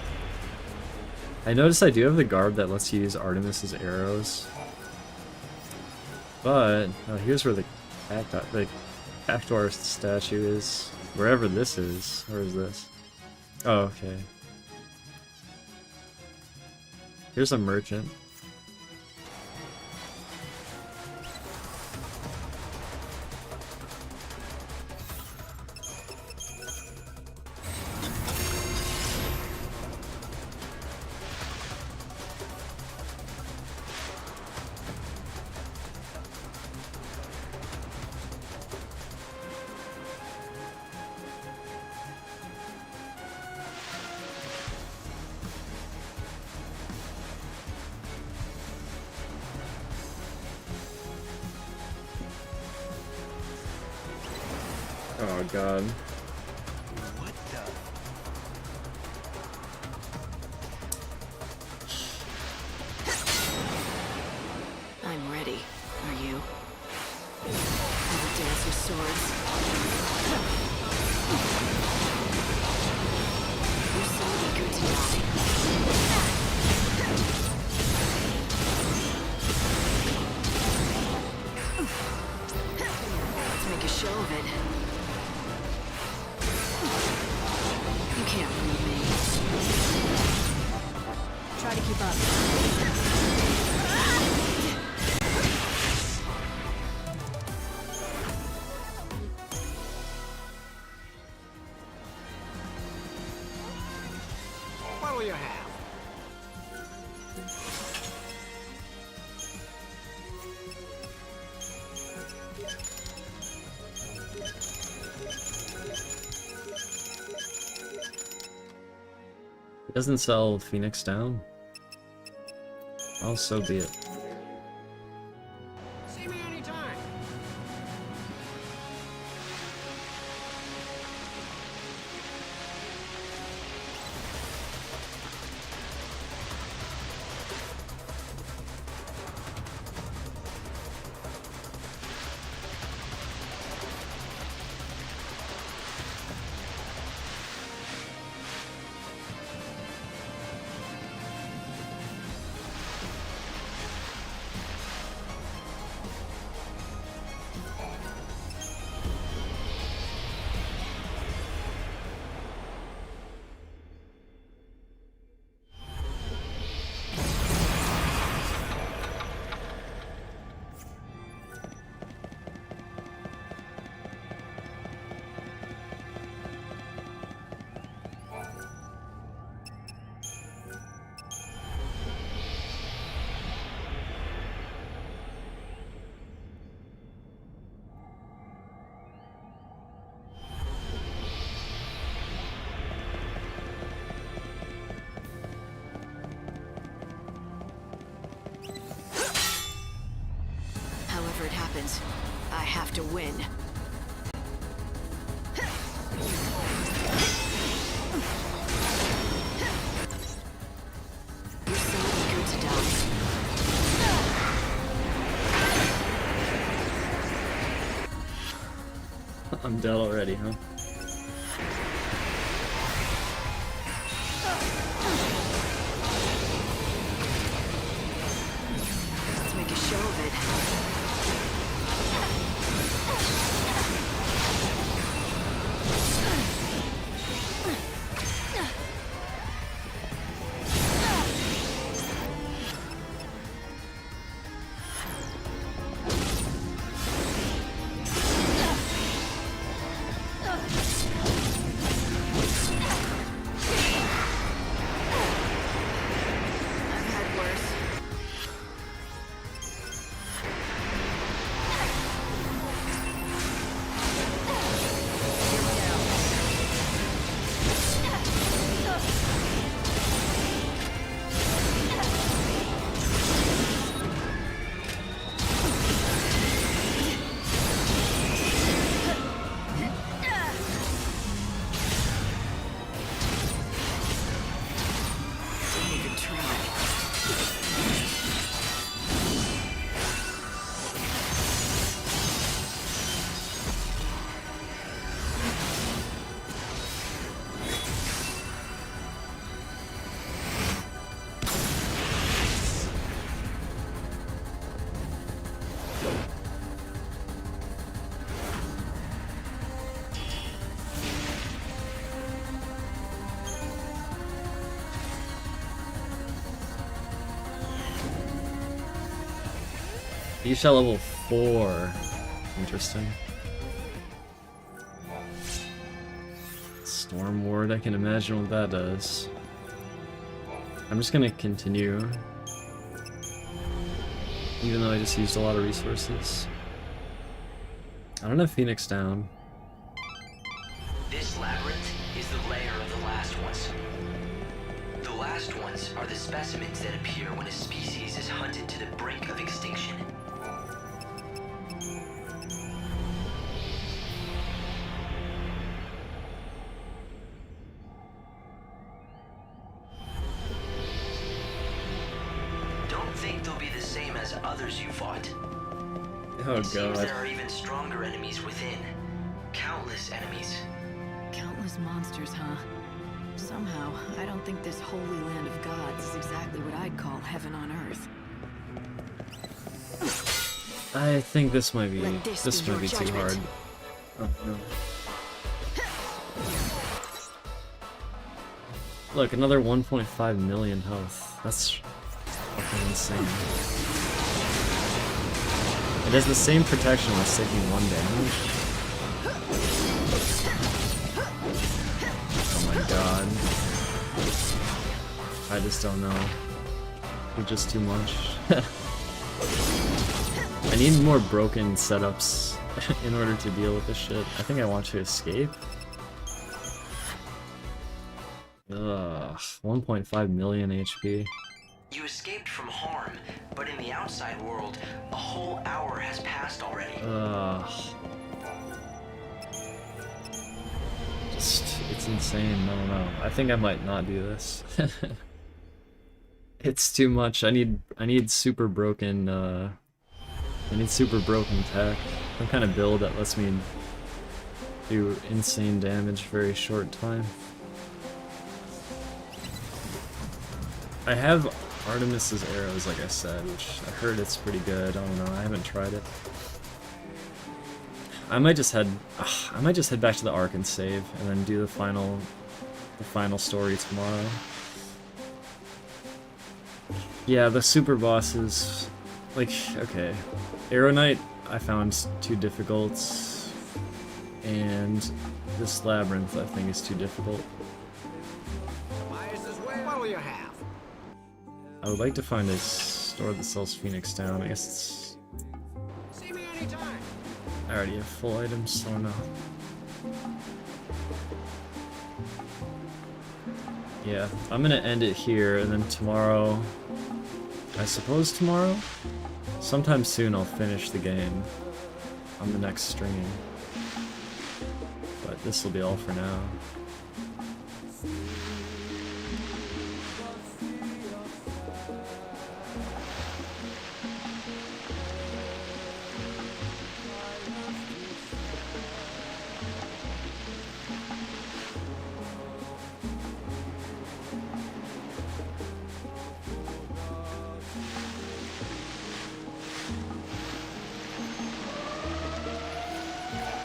I noticed I do have the garb that lets you use Artemis's arrows. But, oh, here's where the Cactuar statue is. Wherever this is. Where is this? Oh, okay. Here's a merchant. Oh god. What the? I'm ready. Are you? For the dance of swords. You're so eager to die. Let's make a show of it. You can't leave me. Try to keep up. What will you have? It doesn't sell Phoenix down. Oh, so be it. See me anytime. However it happens, I have to win. You're so eager to die. I'm dead already, huh? Let's make a show of it. Each at level 4. Interesting. Storm Ward, I can imagine what that does. I'm just gonna continue. Even though I just used a lot of resources. I don't have Phoenix down. This labyrinth is the lair of the last ones. The last ones are the specimens that appear when a species is hunted to the brink of extinction. Don't think they'll be the same as others you fought. Oh It seems god. there are even stronger enemies within. Countless enemies. Countless monsters, huh? Somehow, I don't think this holy land of gods is exactly what I'd call heaven on earth. I think this might be Let this be might be your too hard. judgment. Oh no. Look, another 1.5 million health. That's fucking insane. It has the same protection while taking 1 damage. Oh my god. I just don't know. It's just too much. I need more broken setups in order to deal with this shit. I think I want to escape. Ugh, 1.5 million HP. You escaped from harm, but in the outside world, a whole hour has passed already. Just, it's insane. No, no. I think I might not do this. It's too much. I need super broken, I need super broken tech. Some kind of build that lets me do insane damage very short time. I have Artemis's arrows, like I said, which I heard it's pretty good. I don't know. I haven't tried it. I might just head back to the Ark and save, and then do the final story tomorrow. Yeah, the super bosses, like, okay, Aon Knight I found too difficult, and this labyrinth I think is too difficult. What'll you have? I would like to find a store that sells Phoenix down. I guess it's... See me anytime. I already have full items, so no. Yeah, I'm gonna end it here, and then tomorrow... I suppose tomorrow? Sometime soon I'll finish the game on the next stream. But this will be all for now.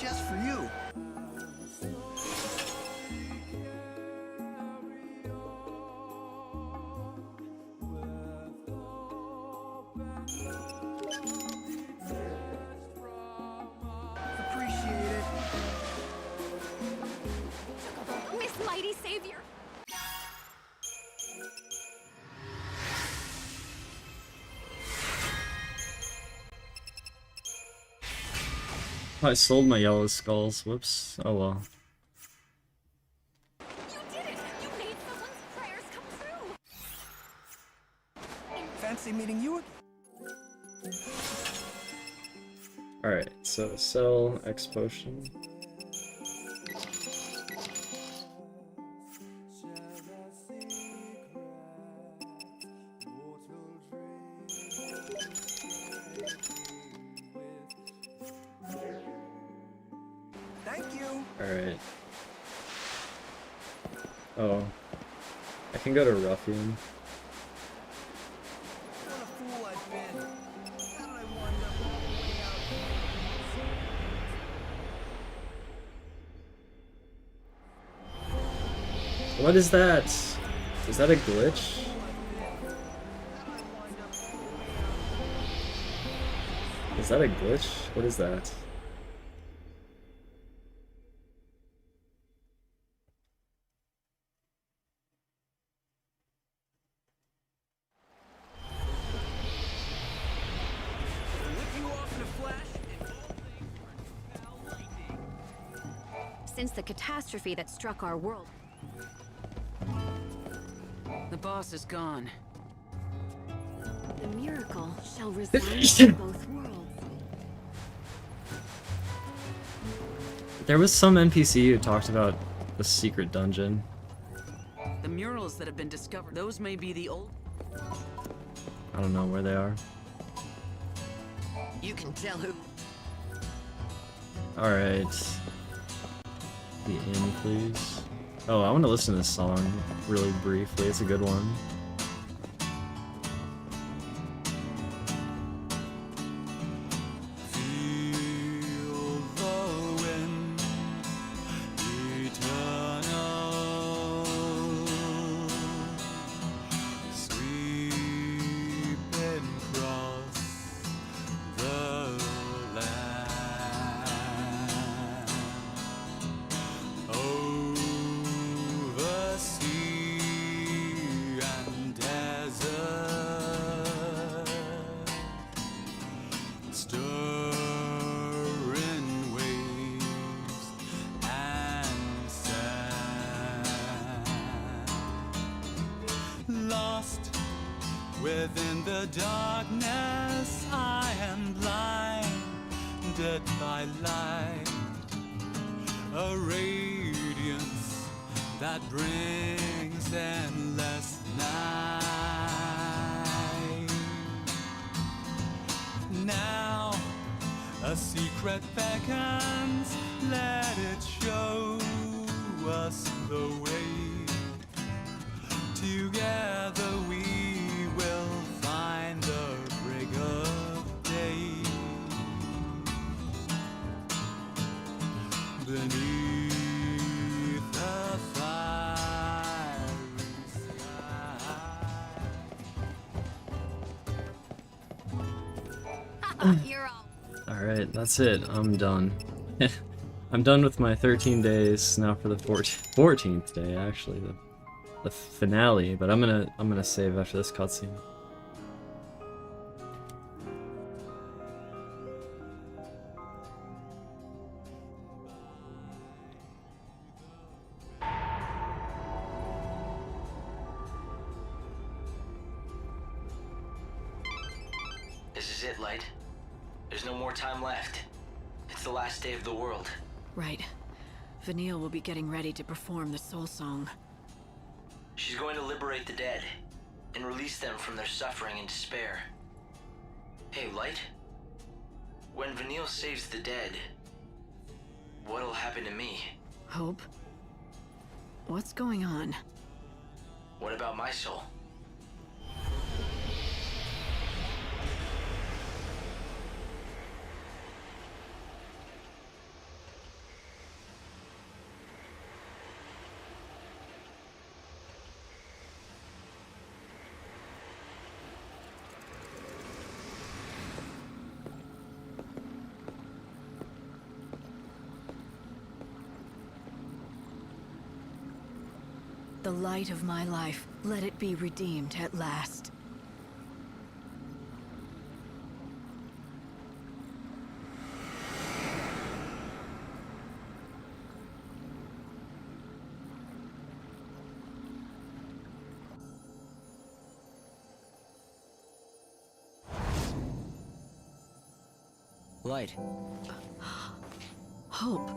Just for you. Appreciate it. Miss Mighty Savior. I sold my yellow skulls. Whoops. Oh well. Fancy meeting you again. Alright, so sell X potion. Thank you. Alright. Oh. I can go to Ruffian. What a fool I've been. How did I wind up all the way out here? What is that? Is that a glitch? Is that a glitch? What is that? Since the catastrophe that struck our world. The boss is gone. The miracle shall reside in both worlds. There was some NPC who talked about the secret dungeon. The murals that have been discovered, those may be the old... I don't know where they are. You can tell who. Alright. The inn, please. Oh, I want to listen to this song really briefly. It's a good one. Within the darkness, I am blinded by light, a radiance that brings endless night. Now, a secret beckons, let it show us the way. Together we will find the break of day. Beneath the fiery sky. You're all. Alright, that's it. I'm done. I'm done with my 13 days now for the 14th day, actually. The finale, but I'm gonna save after this cutscene. This is it, Light. There's no more time left. It's the last day of the world. Right. Vanille will be getting ready to perform the soul song. She's going to liberate the dead and release them from their suffering and despair. Hey, Light. When Vanille saves the dead, what'll happen to me? Hope? What's going on? What about my soul? The light of my life, let it be redeemed at last. Light. Hope.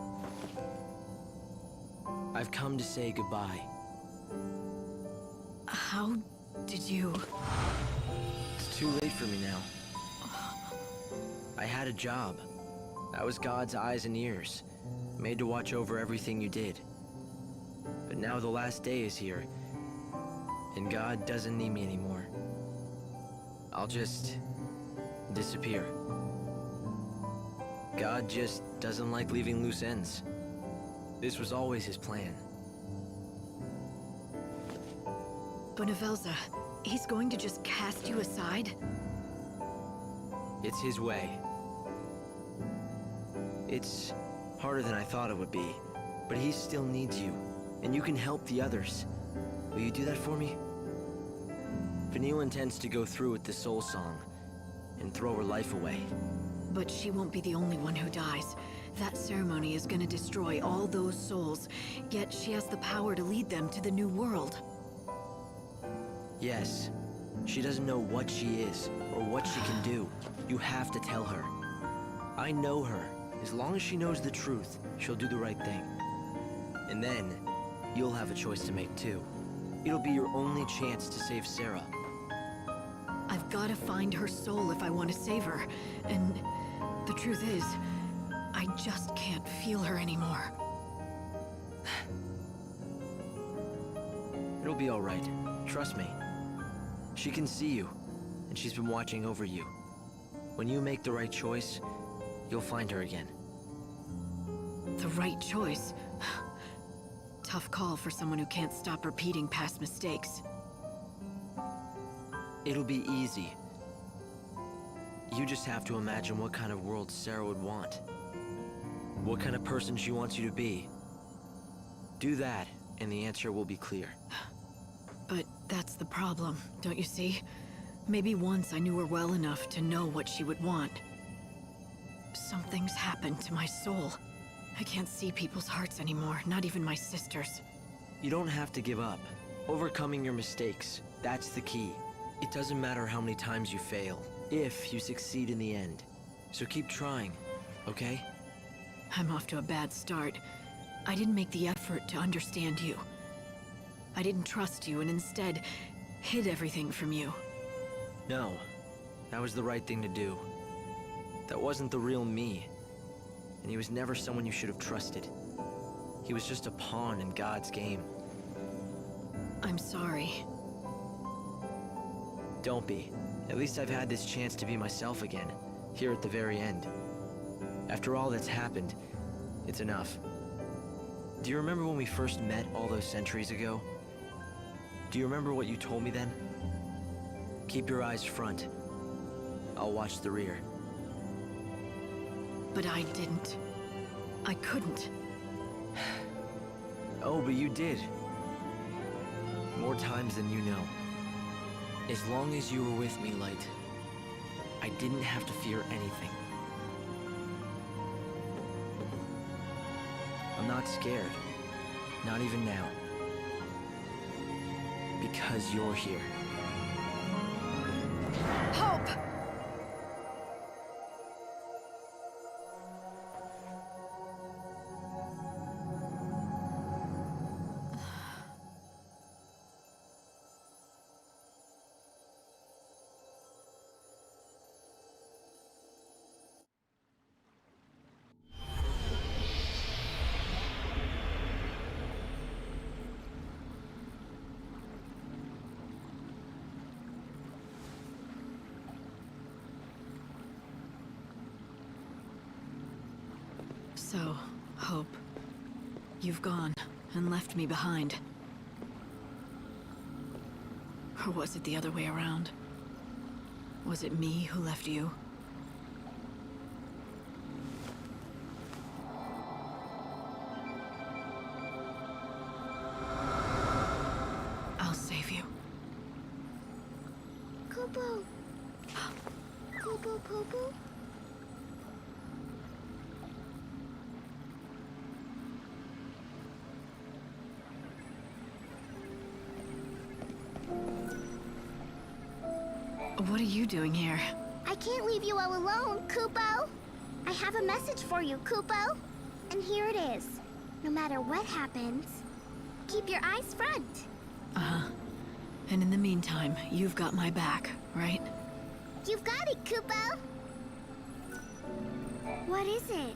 I've come to say goodbye. How did you... It's too late for me now. I had a job. I was God's eyes and ears, made to watch over everything you did. But now the last day is here, and God doesn't need me anymore. I'll just disappear. God just doesn't like leaving loose ends. This was always his plan. Bonavelza, he's going to just cast you aside? It's his way. It's harder than I thought it would be, but he still needs you, and you can help the others. Will you do that for me? Vanille intends to go through with the soul song and throw her life away. But she won't be the only one who dies. That ceremony is gonna destroy all those souls, yet she has the power to lead them to the new world. Yes. She doesn't know what she is, or what she can do. You have to tell her. I know her. As long as she knows the truth, she'll do the right thing. And then, you'll have a choice to make too. It'll be your only chance to save Sarah. I've gotta find her soul if I want to save her. And the truth is, I just can't feel her anymore. It'll be all right. Trust me. She can see you, and she's been watching over you. When you make the right choice, you'll find her again. The right choice? Tough call for someone who can't stop repeating past mistakes. It'll be easy. You just have to imagine what kind of world Sarah would want. What kind of person she wants you to be. Do that, and the answer will be clear. But that's the problem, don't you see? Maybe once I knew her well enough to know what she would want. Something's happened to my soul. I can't see people's hearts anymore, not even my sister's. You don't have to give up. Overcoming your mistakes, that's the key. It doesn't matter how many times you fail, if you succeed in the end. So keep trying, okay? I'm off to a bad start. I didn't make the effort to understand you. I didn't trust you and instead hid everything from you. No, that was the right thing to do. That wasn't the real me. And he was never someone you should have trusted. He was just a pawn in God's game. I'm sorry. Don't be. At least I've had this chance to be myself again, here at the very end. After all that's happened, it's enough. Do you remember when we first met all those centuries ago? Do you remember what you told me then? Keep your eyes front. I'll watch the rear. But I didn't. I couldn't. Oh, but you did. More times than you know. As long as you were with me, Light, I didn't have to fear anything. I'm not scared. Not even now. Because you're here. Hope! So, Hope, you've gone and left me behind. Or was it the other way around? Was it me who left you? I'll save you. Kubo! Kubo, Kubo? What are you doing here? I can't leave you all alone, Kupo! I have a message for you, Kupo! And here it is. No matter what happens, keep your eyes front. Uh-huh. And in the meantime, you've got my back, right? You've got it, Kupo! What is it?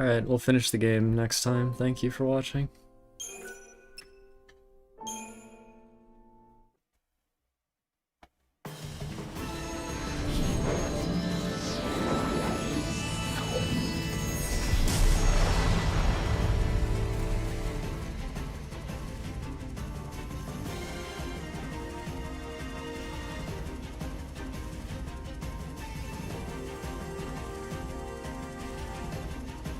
Alright, we'll finish the game next time. Thank you for watching.